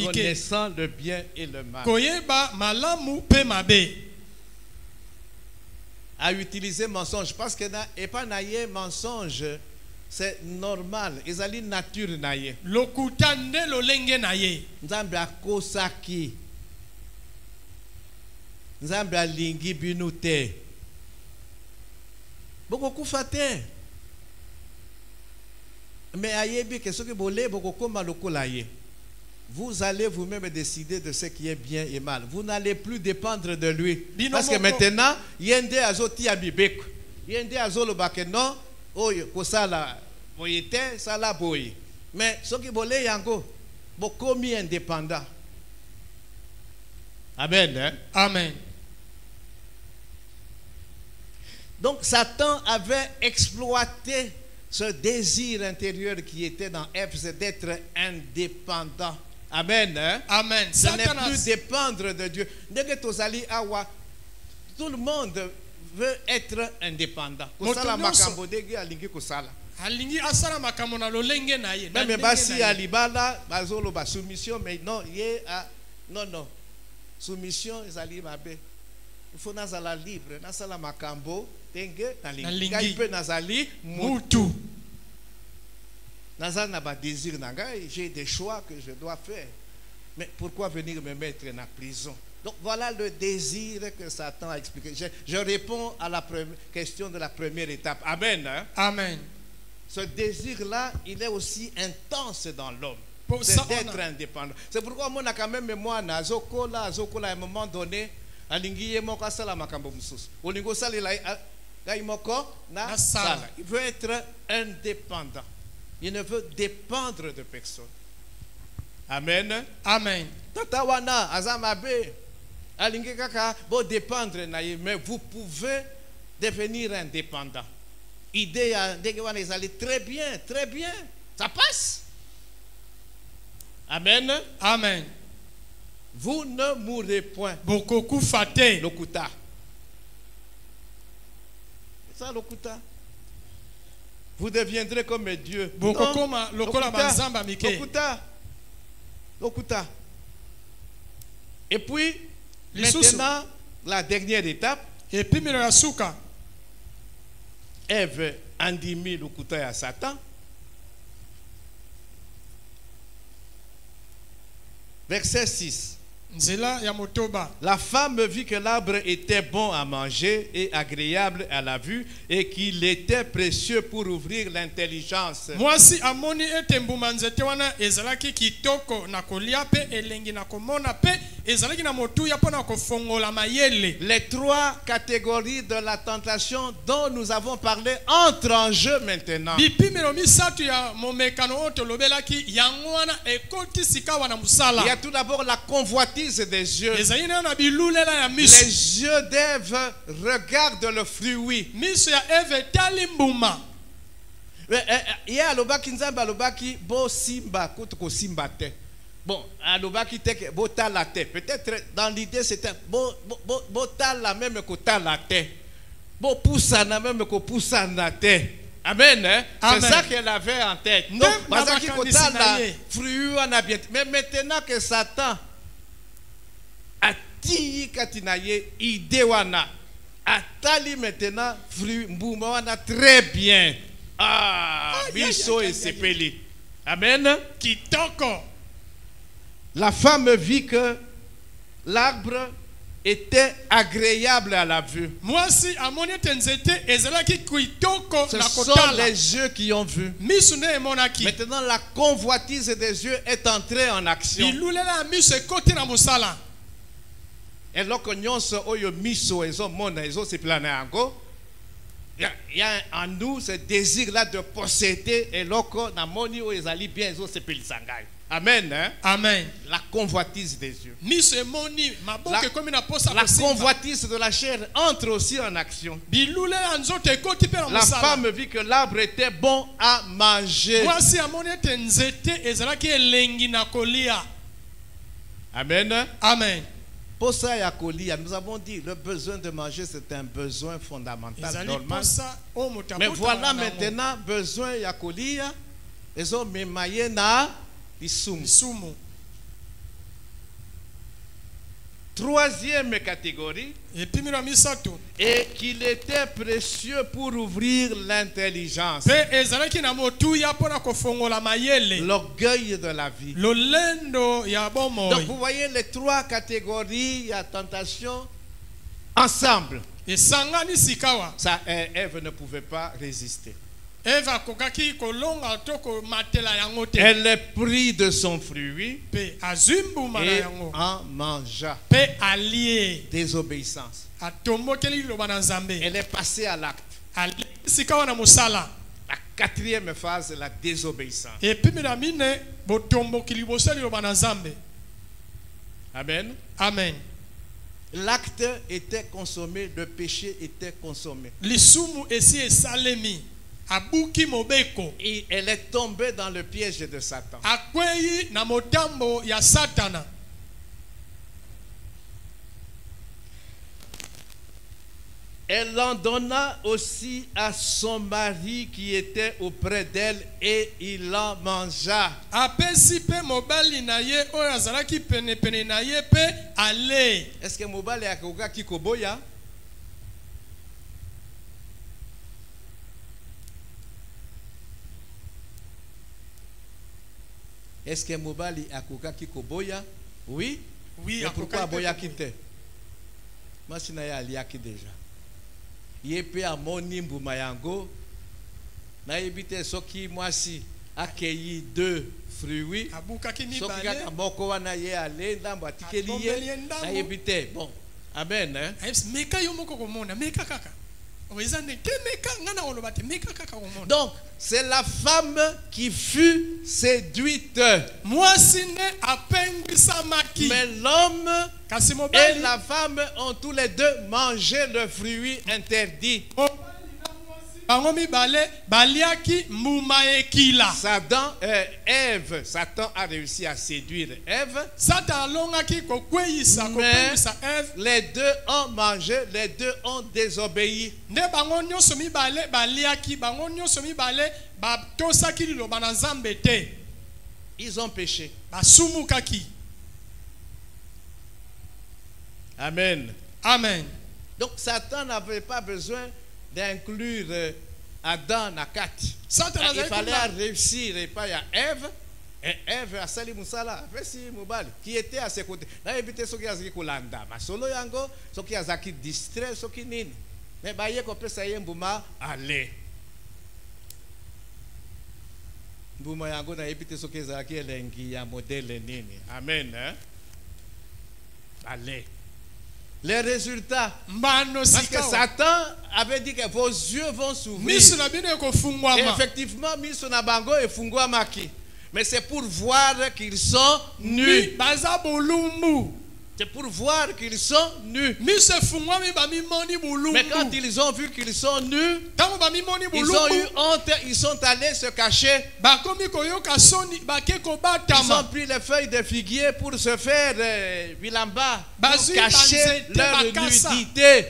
connaissant le bien et le mal. À utiliser mensonge, parce que et pas naïe mensonge, c'est normal. Ils allaient nature naïe. Lokutande lo lenge naïe. Nzambe akosaki. Nzambe alingi binu te. Bokokufa te. Mais ayebi que ce que bolé bokokoma lokola ye. Vous allez vous-même décider de ce qui est bien et mal. Vous n'allez plus dépendre de lui. Parce que maintenant, yende azoti abibeko. Yende azolo bakeno oyo kosala boyete sala boy. Mais ce qui bolé yango bokomi indépendant. Amen. Hein? Amen. Donc Satan avait exploité ce désir intérieur qui était dans Ève, c'est d'être indépendant. Amen. Hein? Amen. Ce n'est plus dépendre de Dieu. Tout le monde veut être indépendant. Même basi alibala bazolo ba soumission, mais non, non. soumission ezali mabe. Il faut nazala libre, nasala makambo tenge na lingi. lingi pe nazali Mutu. nazala na ba désir na ngai, j'ai des choix que je dois faire. Mais pourquoi venir me mettre en prison? Donc voilà le désir que Satan a expliqué. Je réponds à la question de la première étape. Amen. Hein? Amen. Ce désir-là, il est aussi intense dans l'homme. Pour C'est ça, d'être indépendant. C'est pourquoi moi, a quand même moi, à un moment donné, il veut être indépendant. Il ne veut dépendre de personne. Amen. Amen. Tatawana, azamabe, alingi kaka, bo dépendre na ye, mais vous pouvez devenir indépendant. Idée à les aller très bien, ça passe. Amen. Amen. Vous ne mourrez point. Bokoku fate. Lokuta. C'est ça lokuta. Vous deviendrez comme Dieu. Bokokoma lokola banzamba mike. Lokuta. Lokuta. Et puis, Lisusu. maintenant, la dernière étape, Et puis la suka. Ève andimi lokuta à Satan. Verset 6. Nzela ya motoba. La femme vit que l'arbre était bon à manger et agréable à la vue et qu'il était précieux pour ouvrir l'intelligence. Mwasi amoni ete mbuma nzete wana ezalaki kitoko na kolia pe elengi na komona pe ezalaki na motuya pona kofongola mayele. Les trois catégories de la tentation dont nous avons parlé entrent en jeu maintenant. Bipimelo misatu ya momekano oto lobelaki yango wana ekoti sika wana musala. Il y a tout d'abord la convoitise des yeux. Ezali na bilulela ya misu. Les yeux d'Ève regardent le fruit. Misu ya Eve tali mbuma. Il y a alobaki nzamba alobaki bo simba ko simba te. Bon, alobaki te bo tala te. Peut-être dans l'idée c'était bo tala même ko tala te. Bo poussana même ko poussana te. Amen. Hein? C'est ça qu'elle avait en tête. Donc, bazaki ko tala fruit wana bien. Mais maintenant que Satan ati katinaye ide wana atali maintenant fruit mbuma wana très bien. Biso et sepeli. Amen. Kitoko. La femme vit que l'arbre était agréable à la vue. Mwasi amoni tenzete ezalaki kitoko Ce na sont kotala. les yeux qui ont vu. Misu ne emonaki. Maintenant la convoitise des yeux est entrée en action. Bilulela ya misu ekoti na musala. Et lorsque nyonso oyo miso ezo mona ezo se planer ango, il y a en nous ce désir là de posséder et lorsque na moni o ezali bien ezo se pelisangai. Amen. Hein? Amen. La convoitise des yeux. Misu emoni maboke komi na posa La kosimba. convoitise de la chair entre aussi en action. Bilulela nzoto ekoti pe na La musala. femme vit que l'arbre était bon à manger. Mwasi amoni ete nzete ezalaki elengi na kolia. Amen. Amen. Pour ça, ya kolia, nous avons dit le besoin de manger c'est un besoin fondamental, Ezali normal. posa o moto Mais abota voilà wana nango. maintenant besoin ya kolia, ils ont memaye na isumu. Sumu. Troisième catégorie, Epimiro misato. et qu'il était précieux pour ouvrir l'intelligence, Pe ezalaki na motuya pona kofongola mayele. l'orgueil de la vie. Lolendo ya Donc bomoi. vous voyez les trois catégories, il y a tentation ensemble. Esangani sikawa. Ça, Ève ne pouvait pas résister. Eva kokaki kolonga toko matela yango te. Elle prit de son fruit Pe azumbuma na et yango. en mangea. Pe alie. Désobéissance. Atombokeli loba na Nzambe. Elle est passée à l'acte. Ali sikawa na musala. La quatrième phase, la désobéissance. Epimira mine botombokeli bosali loba na Nzambe. Amen. Amen. L'acte était consommé, le péché était consommé. Lisumu esi esalemi. Abuki mobeko. Et elle est tombée dans le piège de Satan. Akwei na motambo ya Satana. Elle en donna aussi à son mari qui était auprès d'elle et il en mangea. apesi pe mobali na ye oyo azalaki penepene na ye pe ale. Est-ce que mobali akoka kikoboya? Est-ce que mobali akoka kikoboya? Oui. Oui, Mais pourquoi akoka boya kite? Moi je n'ai aliaki déjà. Yepe amoni mbuma yango na ebite soki mwasi accueilli 2 fruits abukaki soki mibale kaka moko wana ye ale ndambo atikeli ye na ebite. Bon, amen, hein? ayebisi meka yo moko komona meka kaka oeza nde te meka nga na koloba te meka kaka komona. Donc c'est la femme qui fut séduite, mwasi nde apengisamaki mais l'homme kasi et mobali la femme ont tous les deux mangé le fruit interdit. bango mibale baliaki mbuma ekila. Satan a réussi à séduire Ève. Satan alongaki kokweyisa Mais kopengisa Eve. les deux ont mangé, les deux ont désobéi. Nde bango nyonso mibale baliaki bango nyonso mibale batosaki liloba na Nzambe te Ils ont péché. basumukaki. Amen. Amen. Donc Satan n'avait pas besoin d'inclure Adam na kati. Satan Il fallait azalaki réussir et pas à Ève. Et Ève a sali musala si mobali qui était à ses côtés. Na ebite soki azaki kolanda masolo yango soki azaki distrait soki nini. Mais ba ye ko pesa ye mbuma ale. Mbuma yango na ebite soki azaki elengi ya modèle nini. Amen, hein? Ale. Les résultats. Parce que Satan avait dit que vos yeux vont s'ouvrir. Et effectivement, miso na bango et fungwa maki. Mais c'est pour voir qu'ils sont nus. C'est pour voir qu'ils sont nus. Mais quand ils ont vu qu'ils sont nus, ils ont eu honte, ils sont allés se cacher. Ils ont pris les feuilles de figuier pour se faire bilamba, pour cacher leur nudité.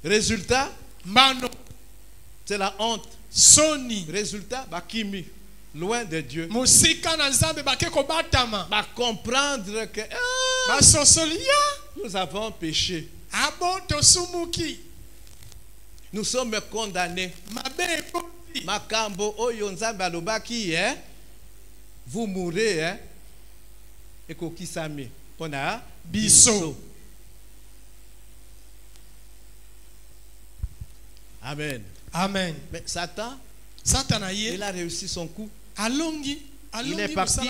Résultat, c'est la honte. Résultat, bakimi, loin de Dieu. Va comprendre que nous avons péché. Nous sommes condamnés. Makambo oyo nzambe alobaki, vous mourrez, hein? Ekokisami pona biso. Amen. Amen. Mais Satan, il a réussi son coup. Il est parti.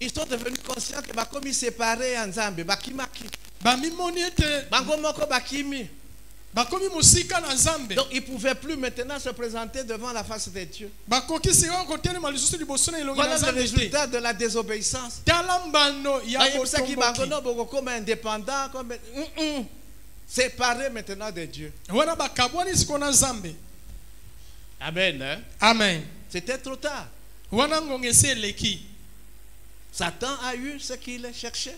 Ils sont devenus conscients que comme ils séparés en Zambie, bakimaki. Bango moko bakimi. Donc ils ne pouvaient plus maintenant se présenter devant la face de Dieu. Voilà le résultat de la désobéissance. Comme indépendant, comme séparé maintenant de Dieu. Amen, hein? Amen. C'était trop tard. Satan a eu ce qu'il cherchait.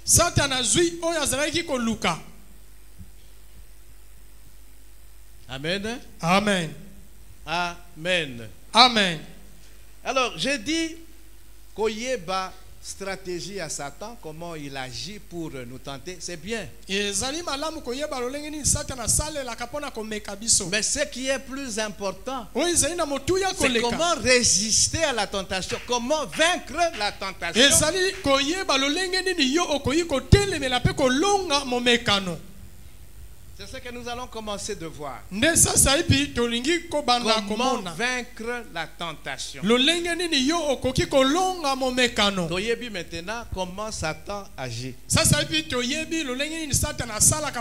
Amen. Amen. Amen. Amen. Alors, j'ai dit Koyeba stratégie à Satan, comment il agit pour nous tenter, c'est bien. Mais ce qui est plus important, c'est comment résister à la tentation, comment vaincre la tentation. C'est ce que nous allons commencer de voir. Comment vaincre la tentation. Toyebi maintenant comment Satan agit.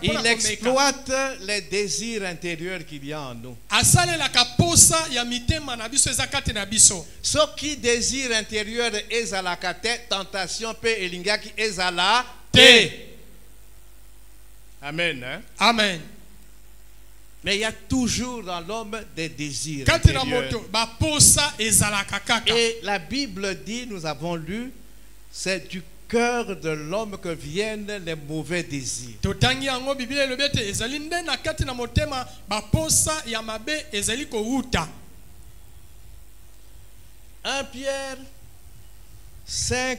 Il exploite les désirs intérieurs qu'il y a en nous. Ce qui désire intérieur est à la kate, tentation peut elingaki est à la te. Amen. Hein? Amen. Mais il y a toujours dans l'homme des désirs kati na intérieurs. moto baposa ezalaka kaka. Et la Bible dit, nous avons lu, c'est du cœur de l'homme que viennent les mauvais désirs. Totangi yango Biblia elobi ete ezali nde na kati na motema baposa ya mabe ezali kowuta. 1 Pierre 5,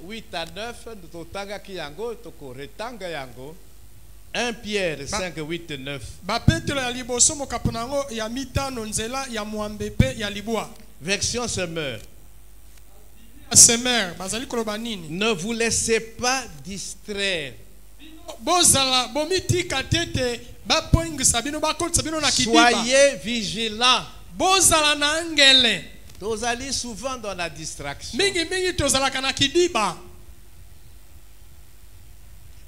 8 à 9, totanga ki yango, toko retanga yango. 1 Pierre 5, 8 et 9. Bapetelo ya liboso mokapo nango ya mitano nzela ya mwambe pe ya libwa. Version Semeur. Semer bazali koloba nini? Ne vous laissez pas distraire. Bozala bomitika tete bapoingisa bino bakotisa bino na kidiba. Soyez vigilants. Bozala na angele. Vous allez souvent dans la distraction. Mingi tozalaka na kidiba.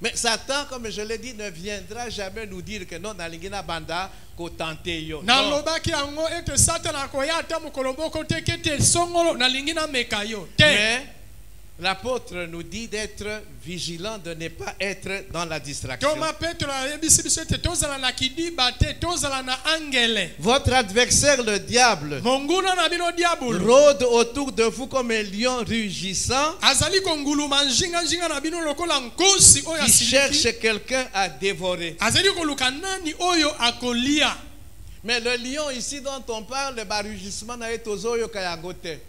Mais Satan, comme je l'ai dit, ne viendra jamais nous dire que non, dans l'ingina banda, ko tente yo. Na Non. lobaki yango ete satana koya ata mokolo moko te kete songolo na lingina meka yo. Te. Mais l'apôtre nous dit d'être vigilant, de ne pas être dans la distraction. Toma Petro ayebisi biso ete tozala na kidiba te tozala na angele. Votre adversaire, le diable, Monguna na bino diabolo. rôde autour de vous comme un lion rugissant Azali konguluma njinga na bino lokola nkosi oyo qui asiliki. cherche quelqu'un à dévorer. Azali koluka nani oyo akolia. Mais le lion ici dont on parle, le rugissement na etozo yo kayangote.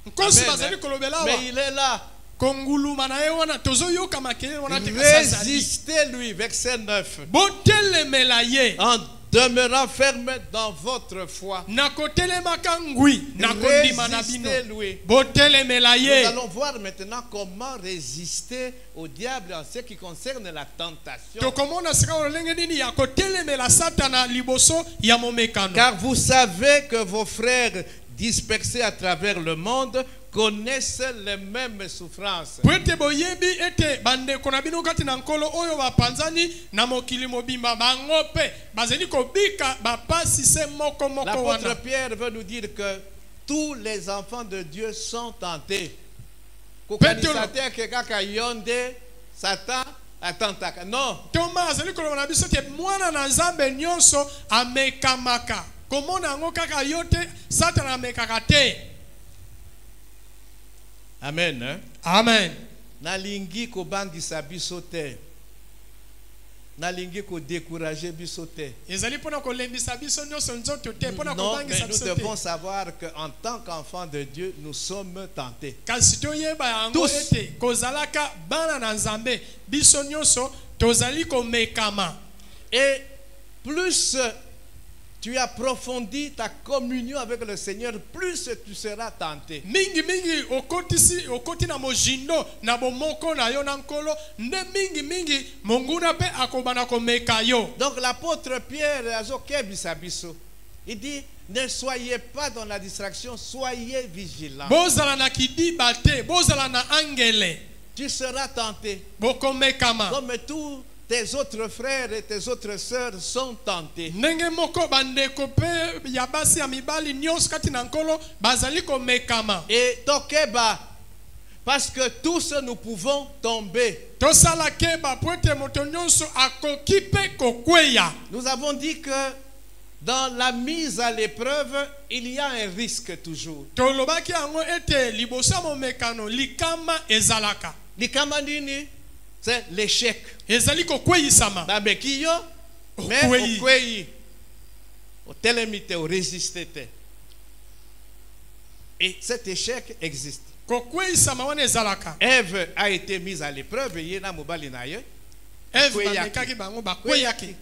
Nkosi Amen, bazali hein. kolobela wa. Mais il est là. Konguluma na ye wana tozoyoka makele wana te kasazali. Résistez-lui, verset 9. Botelemela ye. En demeurant ferme dans votre foi. Na kotelemaka ngwi na kondima na bino. Résistez-lui. Botelemela Nous ye. allons voir maintenant comment résister au diable en ce qui concerne la tentation. Tokomona sika olenge nini ya kotelemela satana liboso ya momekano. Car vous savez que vos frères dispersés à travers le monde connaissent les mêmes souffrances. Pwete boyebi ete bandeko na bino kati na nkolo oyo bapanzani na mokili mobimba bango pe bazeli kobika bapasi se moko moko L'apôtre wana. Pierre veut nous dire que tous les enfants de Dieu sont tentés. Pétro. Satan attentaka. Non. Thomas azeli koloba na biso te mwana na Nzambe nyonso amekamaka. Komona yango kaka yo te satana amekaka te. Amen. Hein? Amen. Nalingi ko bangisa biso te. Nalingi ko décourager biso te. Ezali pona kolembisa biso nyonso nzoto te pona Non, mais kobangisa nous biso devons te. savoir qu'en tant qu'enfants de Dieu, nous sommes tentés. Kasi toyeba yango Tous. ete kozalaka bana na Nzambe biso nyonso tozali komekama. Et plus tu approfondis ta communion avec le Seigneur, plus tu seras tenté. Mingi okoti na mojindo na bomoko na yo na nkolo nde mingi monguna pe akobana komeka yo. Donc l'apôtre Pierre il dit, ne soyez pas dans la distraction, soyez vigilants. Bozala na kidiba te, bozala na angele. Tu seras tenté. Bokomekama. Comme tous tes autres frères et tes autres sœurs sont tentés. Ndenge moko bandeko pe ya basi ya mibali nyonso kati na nkolo bazali komekama. Et tokeba, parce que tous nous pouvons tomber. Tosala keba poete moto nyonso akoki pe kokweya. Nous avons dit que dans la mise à l'épreuve, il y a un risque toujours. Tolobaki yango ete liboso ya momekano likama ezalaka. Likama nini? C'est l'échec. Ezali kokweyisama. Babekiyo, mais Okweyi. okweyi. Otelemite, o résisté. Et cet échec existe. Kokweyisama wana ezalaka. Ève a été mise à l'épreuve, yena mobali na ye. Eve Kweyaki. bamekaki bango bakweyaki.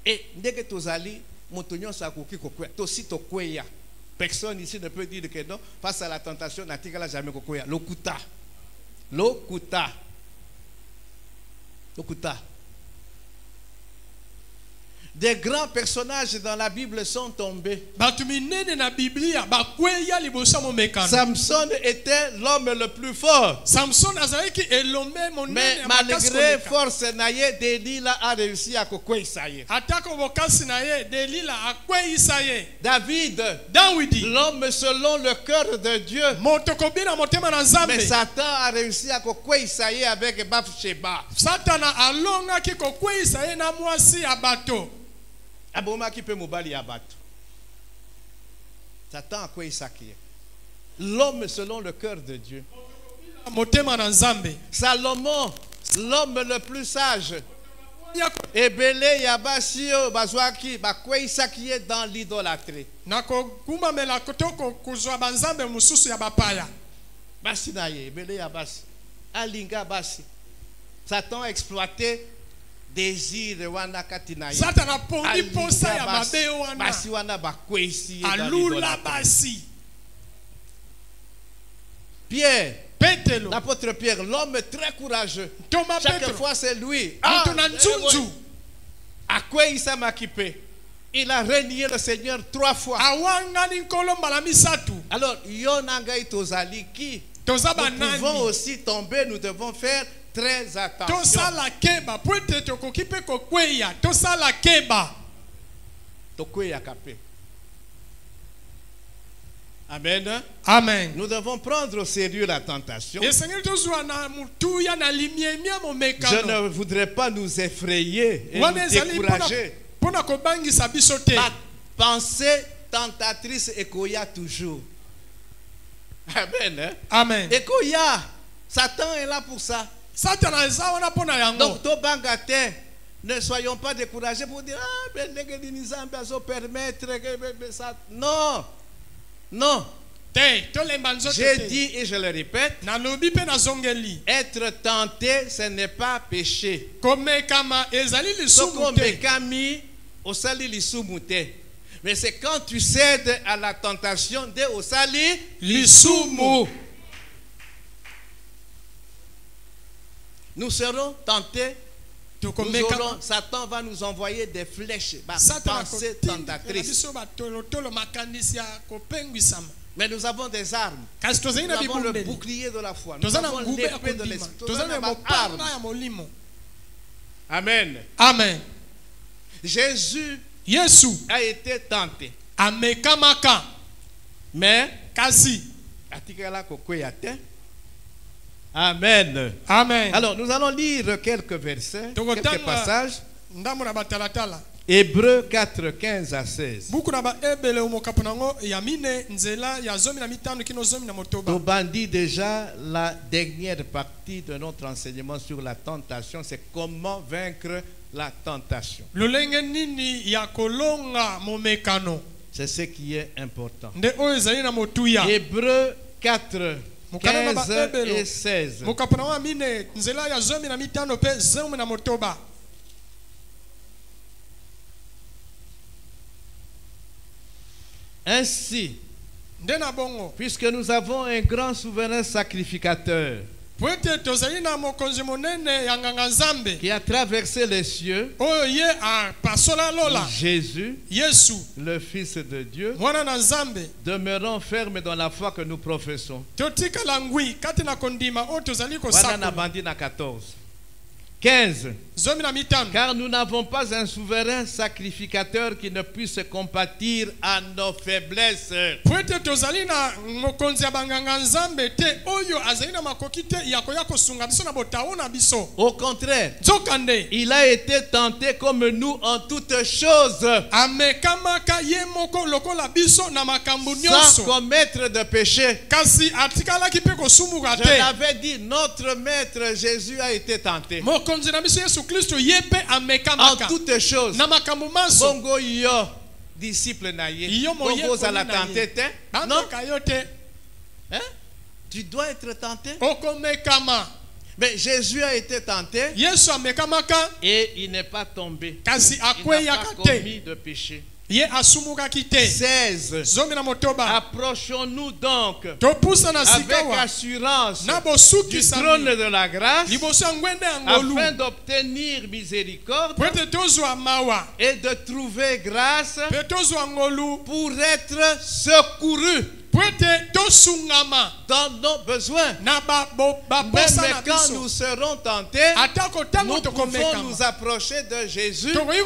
Et ndenge tozali, moto nyonso akoki kokweya. Tosi tokweya. Personne ici ne peut dire que non, face à la tentation, natikala jamais kokweya. Lokuta. Lokuta. Lokuta. Des grands personnages dans la Bible sont tombés. Batu minene na Biblia bakweya liboso ya momekano. Samson était l'homme le plus fort. Samson azalaki elombe monene Mais ya makasi malgré koleka. force naye, Delilah a réussi à kokweyisa ye. Atako bokasi na ye Delila akweyisa ye. David, Dawidi l'homme selon le cœur de Dieu. moto kobina motema na Mais Nzambe. Satan a réussi à kokweyisa ye avec Bathsheba. Satana alongaki kokweyisa ye na mwasi ya bato. Aboma qui peut mobali abattre. Satan à quoi il s'acquiert. L'homme selon le cœur de Dieu. motema na Nzambe. Salomon, l'homme le plus sage. Ebele yabasio bazwaki bakwe isakiye dans l'idolâtrie. Nako kumamela kotoko kuzwa banzambe mususu ya bapaya. Basi na ye, ebele yabasi. Alinga basi. Satan a exploité désir wana katina ye. Satan a pondi posa ya mabe wana. Basi wana bakwe isi dans alula l'idolâtrie. basi. Pierre, Petelo. l'apôtre Pierre, l'homme très courageux. Thomas Chaque Petro. fois c'est lui. À quoi il s'est maquillé? Il a renié le Seigneur 3 fois. Awangani nkolo malamisatu. Alors, yonanga tozali qui? Nous pouvons aussi tomber, nous devons faire très attention. Tosala keba, poete tokokipe kokweya. Tosala keba. Tokweya kape. Amen. Amen. Nous devons prendre au sérieux la tentation. Je ne voudrais pas nous effrayer et nous décourager. La pensée tentatrice ekoya toujours. Amen. Amen. Ekoya. Satan est là pour ça. Donc, Tobangate, ne soyons pas découragés pour dire non. Non. J'ai dit et je le répète, être tenté, ce n'est pas péché. Mais c'est quand tu cèdes à la tentation de osali lisumu. Nous serons tentés. Satan va nous envoyer des flèches, pensées tentatrices. Mais nous avons des armes. Nous avons le bouclier de la foi. Nous avons l'épée de l'esprit. Nous avons des armes. Amen. Amen. Jésus a été tenté. Mais Amen. Amen. Alors, nous allons lire quelques versets, quelques passages. Hébreux 4, 15 à 16. Nous bandit déjà la dernière partie de notre enseignement sur la tentation, c'est comment vaincre la tentation. C'est ce qui est important. Hébreux 4, 15 et 16. Ainsi, puisque nous avons un grand souverain sacrificateur qui a traversé les cieux, Jésus, le Fils de Dieu, demeurons fermes dans la foi que nous professons. Voilà 14. 15. Car nous n'avons pas un souverain sacrificateur qui ne puisse compatir à nos faiblesses. Au contraire, il a été tenté comme nous en toutes choses, sans commettre de péché. Je l'avais dit, notre maître Jésus a été tenté en toutes choses. Bongo yo disciple na ye. Bongo za la tenté. Non. Hein? Tu dois être tenté. Mais Jésus a été tenté et il n'est pas tombé. Il n'a pas commis de péché. 16. Approchons-nous donc avec assurance du trône de la grâce afin d'obtenir miséricorde et de trouver grâce pour être secouru dans nos besoins. Même quand nous serons tentés, nous pouvons nous approcher de Jésus pour qu'il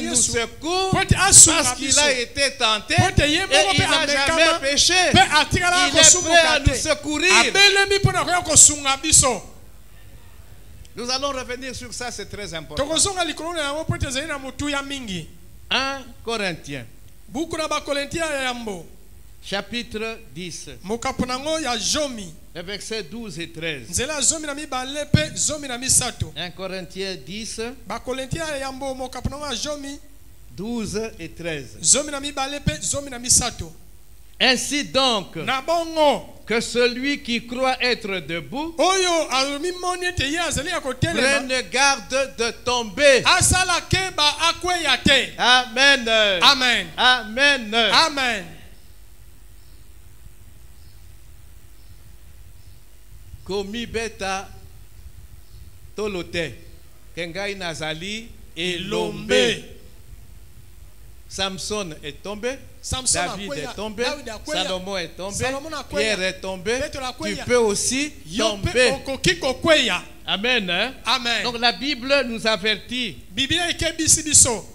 nous secoue, parce qu'il a été tenté et il n'a jamais péché. Il est prêt à nous secourir. Nous allons revenir sur ça, c'est très important. 1 Corinthiens, buku na bakorintia ya yambo chapitre 10, mokapu nango ya zomi les versets 12 et 13. nzela ya zomi na mibale mpe zomi na misato 1 Corinthiens 10, bakorintia ya yambo mokapu nango ya zomi 12 et 13. zomi na mibale mpe zomi na misato. Ainsi donc, Na bongo que celui qui croit être debout oyo alomimoni ete ye azali ya kotelema prenne garde de tomber. asala keba akweya te. Amen. Amen. Amen. Amen. Komi beta tolote kengai nazali elombe. Samson est tombé, Samson David akweya, est tombé, David akweya, Salomon est tombé, Salomon akweya, Pierre est tombé. Petro Tu akweya. peux aussi Yo pe tomber. okoki kokweya. Amen. Hein? Amen. Donc la Bible nous avertit. Biblia ekebisi biso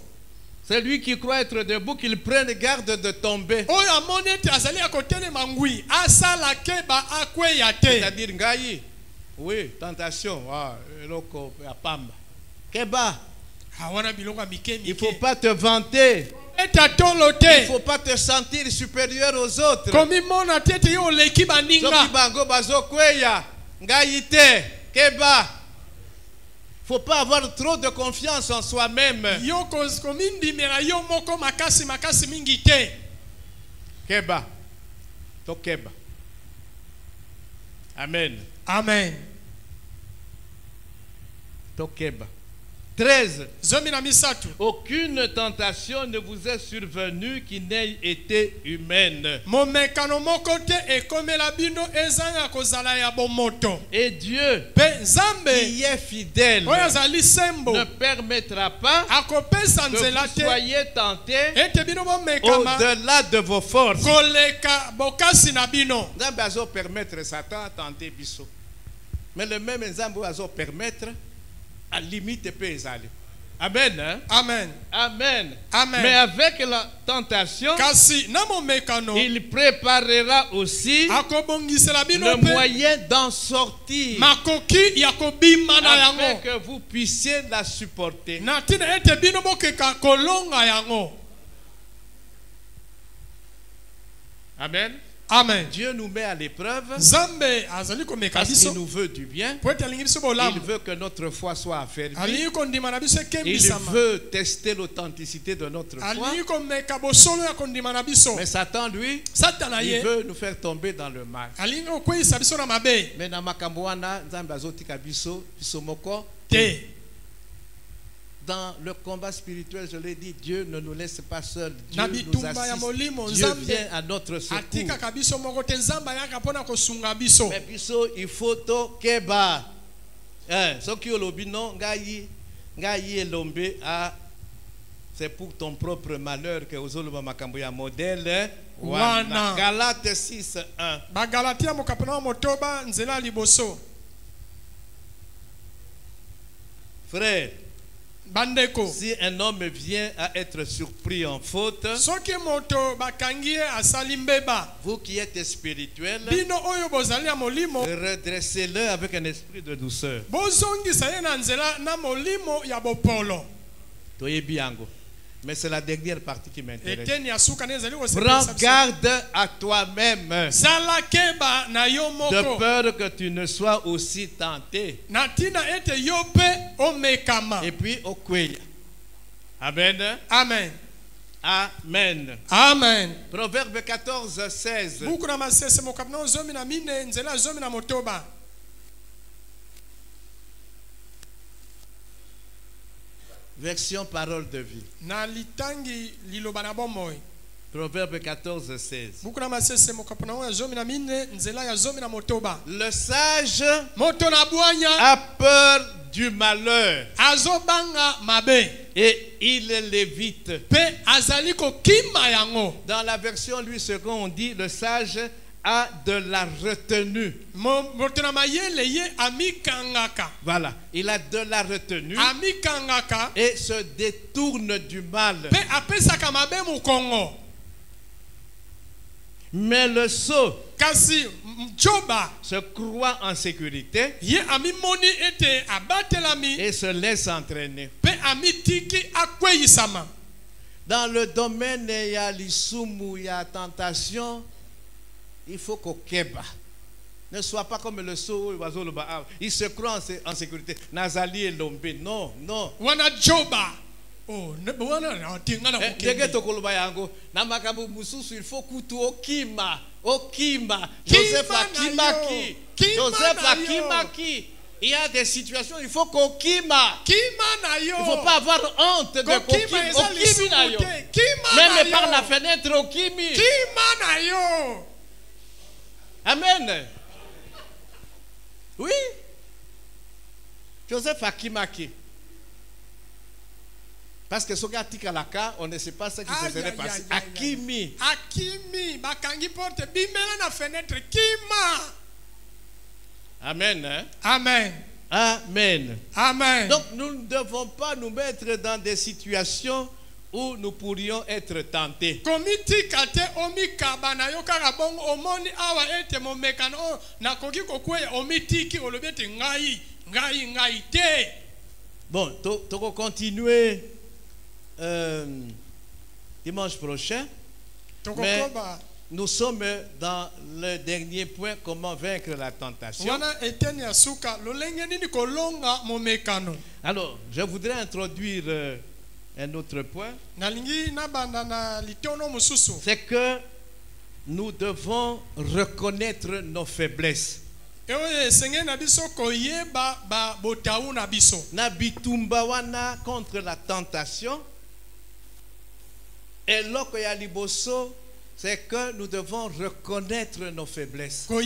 Celui qui croit être debout, qu'il prenne garde de tomber. oyo amoni ete azali ya kotelema ngwi asala keba akweya te. C'est-à-dire, ngai, oui, tentation, eloko ya pamba. Keba, Hawana bilongo ya mike il ne faut mike. pas te vanter. Ete atolo Il ne te. faut pas te sentir supérieur aux autres. Komimona te ete yo oleki Soki baninga. bango bazokweya, ngai te, keba. Faut pas avoir trop de confiance en soi-même. Yo komindimela yo moko makasi makasi mingi te. Keba. To keba. Amen. Amen. To keba. 13. Zomi na misato. Aucune tentation ne vous est survenue qui n'ait été humaine. Momekano moko te ekomela bino ezanga kozala ya bomoto. Et Dieu, Pe Nzambe qui est fidèle, oyo azali sembo ne permettra pas akopesa que nzela vous te soyez tentés ete bino bomekama au-delà de vos forces. koleka bokasi na bino. Nzambe azo permettre Satan tenter biso. Mais le même Nzambe azo permettre à limite peut ezali. Amen. Hein? Amen. Amen. Amen. Mais avec la tentation, Kasi na momekano il préparera aussi akobongisela bino le pe moyen d'en sortir makoki ya kobima na afin yango que vous puissiez la supporter. na ntina ete bino bokeka kolonga yango. Amen. Amen. Dieu nous met à l'épreuve Nzambe azali komeka parce qu'il biso nous veut du bien. po ete alingi biso Il bolamu. veut que notre foi soit affermie. Alingi kondima na biso Il ekembisama. veut tester l'authenticité de notre foi. Alingi komeka bosolo ya kondima na biso. Mais Satan, lui, Satana il ye veut nous faire tomber dans le mal. alingi kokweyisa biso na mabe Mais na makambo wana Nzambe azotika biso moko. te. Dans le combat spirituel, je l'ai dit, Dieu ne nous laisse pas seuls. Dieu Na nous bitumba ya molimo assiste. Dieu Nzambe vient à notre secours. atikaka biso moko te. Nzambe ayaka mpona kosunga biso. Mais biso, il faut to keba. Soki olobi non, ngai elombe c'est pour ton propre malheur que ozoloba makambo ya modèle wana. Galates 6:1. Bagalatia mokapu na motoba nzela liboso. Frère, Bandeko, si un homme vient à être surpris en faute, soki moto bakangi ye asali mbeba, vous qui êtes spirituel, bino oyo bozali ya molimo redressez-le avec un esprit de douceur. bozongisa ye na nzela na molimo ya bopolo. Toyebi yango. Mais c'est la dernière partie qui m'intéresse. Eteni ya suka ne ezali Prends kosepelisa biso. garde à toi-même, Zala keba na yo de moko peur que tu ne sois aussi tenté. na tina ete yo pe omekama. Et puis, okweya. Amen. Amen. Amen. Amen. Proverbe 14:16. Buku na masese mokapu na zomi na mine nzela zomi na motoba. Version parole de vie. Na litangi liloba na bomoi. Proverbe 14:16. Buku na masese mokapu na zomi na mine nzela ya zomi na motoba. Le sage Moto na bwanya a peur du malheur azobanga mabe et il l'évite. pe azali kokima yango. Dans la version lui second, on dit le sage a de la retenue. Moto na mayele ye amikangaka. Voilà, il a de la retenue Amikangaka et se détourne du mal. pe apesaka mabe mukongo. Mais le sot Kasi mchoba se croit en sécurité ye amimoni ete abatelami et se laisse entraîner. pe amitiki akweyisama. Dans le domaine, il y a l'isumu, il y a tentation. Il faut qu'on keba. Ne sois pas comme le sot, il se croit en sécurité. Nazali et Lombe. Non, non. Wana joba. Oh, wana tingana Dege tokoloba yango. Na makabu mususu, il faut kutu okima. Okima. Joseph Akimaki. Joseph Akimaki. Il y a des situations, il faut kokima. Il ne faut pas avoir honte de kokima. Okimi na yo. Même par la fenêtre, okimi. Amen. Oui. Joseph Akimaki. Parce que ce gars Tikalaka, on ne sait pas ce qui se serait passé. Akimi. Akimi. Bakangi porte bimela na fenêtre. Kima. Amen. Hein? Amen. Amen. Amen. Donc nous ne devons pas nous mettre dans des situations où nous pourrions être tentés. Komiti kate omika bana yokara bongo omoni awa ete momekano na koki kokwe omitiki olobete ngai te. Bon, toko continuer dimanche prochain. Mais nous sommes dans le dernier point, comment vaincre la tentation. Alors, je voudrais introduire un autre point. C'est que nous devons reconnaître nos faiblesses. Na bitumba wana contre la tentation. Et loko ya liboso, c'est que nous devons reconnaître nos faiblesses. Dès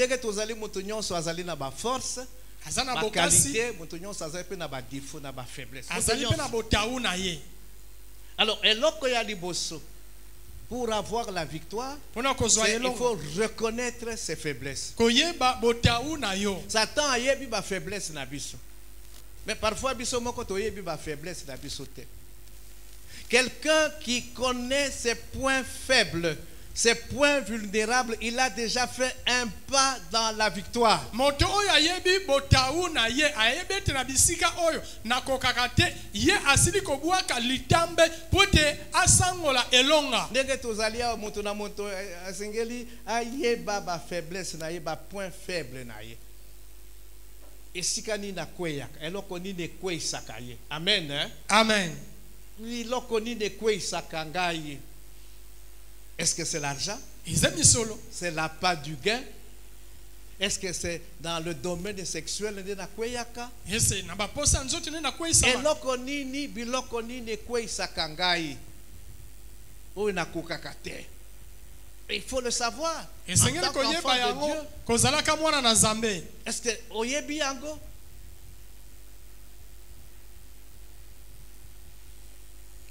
que tu as moto nyonso azali na ba force, ba qualité, moto nyonso azali pe na ba défaut, na ba faiblesse. Alors, et loko ya liboso, pour avoir la victoire, il faut reconnaître ses faiblesses. Satan a yebi ba faiblesse na biso. Mais parfois biso moko to yebi ba faiblesse na biso te. Quelqu'un qui connaît ses points faibles, ses points vulnérables, il a déjà fait un pas dans la victoire. Amen. Amen. Est-ce que c'est l'argent? C'est la part du gain? Est-ce que c'est dans le domaine sexuel? Il faut le savoir. Est-ce que oyebi yango?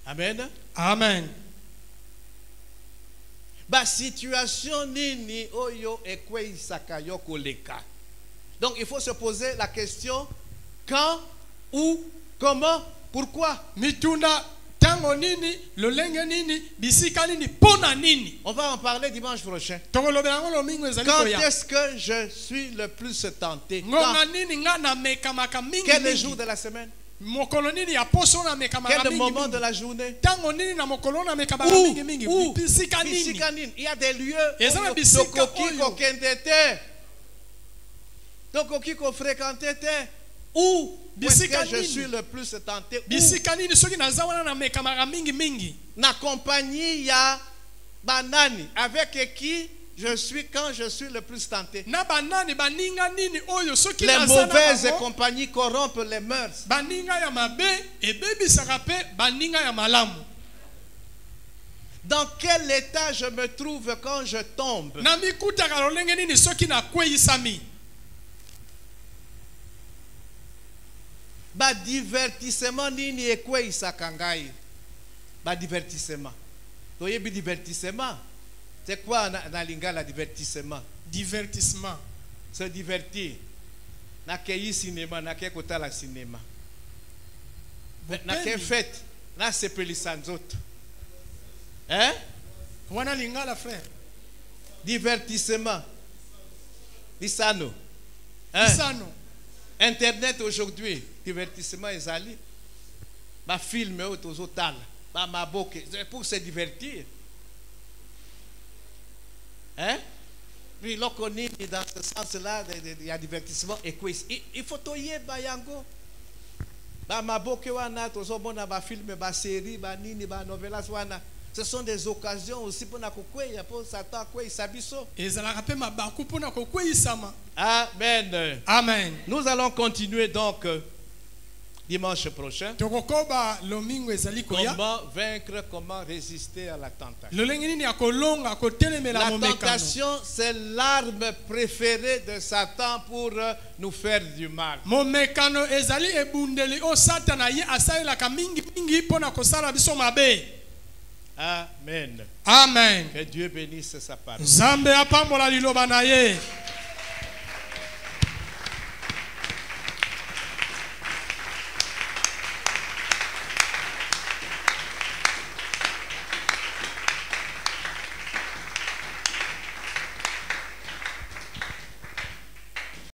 Amen. Amen. Ba situation nini oyo ekwe isaka yoko leka. Donc il faut se poser la question quand, où, comment, pourquoi. Mitunda tango nini, lolenge nini, bisika nini, pona nini. On va en parler dimanche prochain. Quand est-ce que je suis le plus tenté? Quel est le jour de la semaine? Quel moment de la journée? Où? Il y a des lieux où est-ce que je suis le plus tenté? Na compagnie ya banani avec qui je suis quand je suis le plus tenté. Les mauvaises compagnies corrompent les mœurs. Dans quel état je me trouve quand je tombe? Ba divertissement nini ekwe isakangai. Ba divertissement. Toyebi divertissement. C'est quoi dans lingala divertissement? Divertissement. Se divertir. Na keyi cinéma, na ke kota la cinéma. Na ke fête, na sepelisa nzoto. Hein? Wana lingala frère. Divertissement. Lisano. Hein? Lisano. Internet aujourd'hui, divertissement ezali. ba filmer aux hôtels, ba maboke, pour se divertir. Hein? Puis lorsqu'on est dans ce sens-là, il y a divertissement et quoi? Il faut toyer bayango. Ba maboke wana tozomona ba film, ba série, ba nini, ba novelas wana. Ce sont des occasions aussi pour na kokweya pour Satan quoi isabiso. Ezalaka pe mabaku pona kokweyisama. Amen. Amen. Nous allons continuer donc dimanche prochain. Tokokoba lomingo ezali koya. Comment vaincre, comment résister à la tentation. Lolenge nini ya kolonga kotelemela La momekano. tentation, c'est l'arme préférée de Satan pour nous faire du mal. Momekano ezali ebundeli o Satana ye asalelaka mingi mingi pona kosala biso mabe. Amen. Amen. Que Dieu bénisse sa parole. Nzambe apambola liloba na ye.